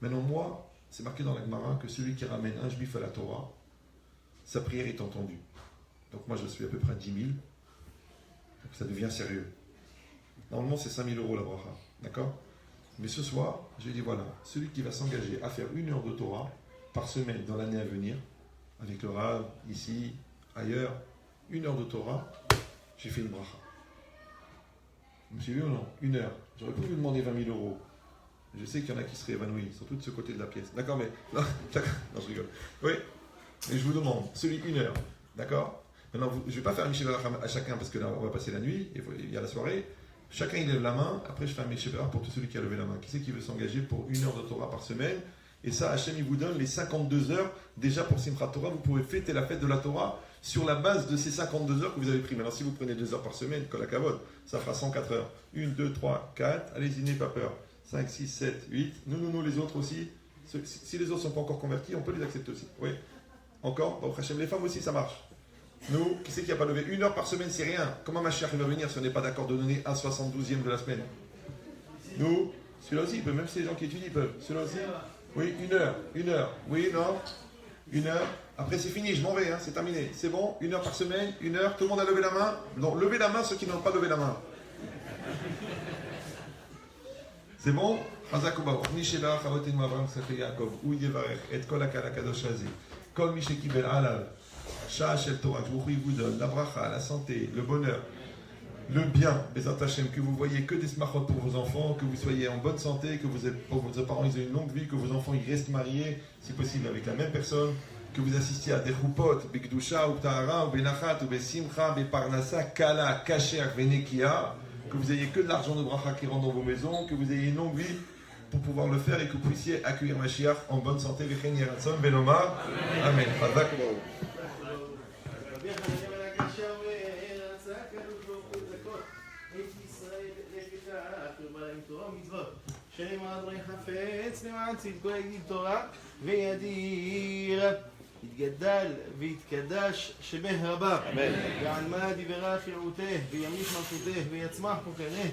Maintenant, moi, c'est marqué dans la Gemara que celui qui ramène un juif à la Torah, sa prière est entendue. Donc moi, je suis à peu près à 10 000. Donc ça devient sérieux. Normalement, c'est 5 000 euros la bracha. D'accord? Mais ce soir, j'ai dit voilà, celui qui va s'engager à faire 1 heure de Torah par semaine dans l'année à venir, avec le Rav, ici, ailleurs, 1 heure de Torah, j'ai fait une bracha. Vous me suivez ou non? 1 heure. J'aurais pu vous demander 20 000 euros. Je sais qu'il y en a qui seraient évanouis, surtout de ce côté de la pièce. D'accord, mais. Non, je rigole. Oui, mais je vous demande, celui 1 heure. D'accord? Maintenant, je ne vais pas faire un Michel à chacun parce que là, on va passer la nuit, il y a la soirée. Chacun il lève la main, après je fais un Michel pour tout celui qui a levé la main. Qui c'est qui veut s'engager pour 1 heure de Torah par semaine? Et ça, Hachem, il vous donne les 52 heures déjà pour Simchat Torah. Vous pouvez fêter la fête de la Torah sur la base de ces 52 heures que vous avez pris. Maintenant, si vous prenez 2 heures par semaine, kol hakavod, ça fera 104 heures. 1, 2, 3, 4. Allez-y, n'ayez pas peur. 5, 6, 7, 8. Nous, les autres aussi. Si les autres ne sont pas encore convertis, on peut les accepter aussi. Oui. Encore? Bon, Hachem, les femmes aussi, ça marche. Nous, qui c'est qui n'a pas levé? 1 heure par semaine, c'est rien. Comment Mashiach va venir si on n'est pas d'accord de donner 1/72e de la semaine? Nous, celui-là aussi, il peut. Même si les gens qui étudient, ils peuvent. Celui-là aussi? Oui, 1 heure. 1 heure. Oui, non? 1 heure. Après, c'est fini, je m'en vais, hein, c'est terminé. C'est bon? 1 heure par semaine, 1 heure. Tout le monde a levé la main? Non, levez la main ceux qui n'ont pas levé la main. C'est bon? Kol mi shekibel alav, Shah Shel Torah, que vous donne la bracha, la santé, le bonheur, le bien, Bezat Hashem, que vous voyez que des smachot pour vos enfants, que vous soyez en bonne santé, que vos parents aient une longue vie, que vos enfants ils restent mariés, si possible avec la même personne, que vous assistiez à des choupot, Bekdusha, ou Tahara, ou Benachat, ou Besimcha, Beparnasa, Kala, Kasher, Venekia, que vous ayez que de l'argent de bracha qui rentre dans vos maisons, que vous ayez une longue vie pour pouvoir le faire et que vous puissiez accueillir Mashiach en bonne santé, Vechen Yeratzon, Benoma. Amen. Chazak Baruch. שנאמר אדוני חפץ למען צדקו יגיד תורה וידיר יתגדל ויתקדש שמך רבה ועל מה דיברה חירותה וימיש מלכותה ויצמח פוקרה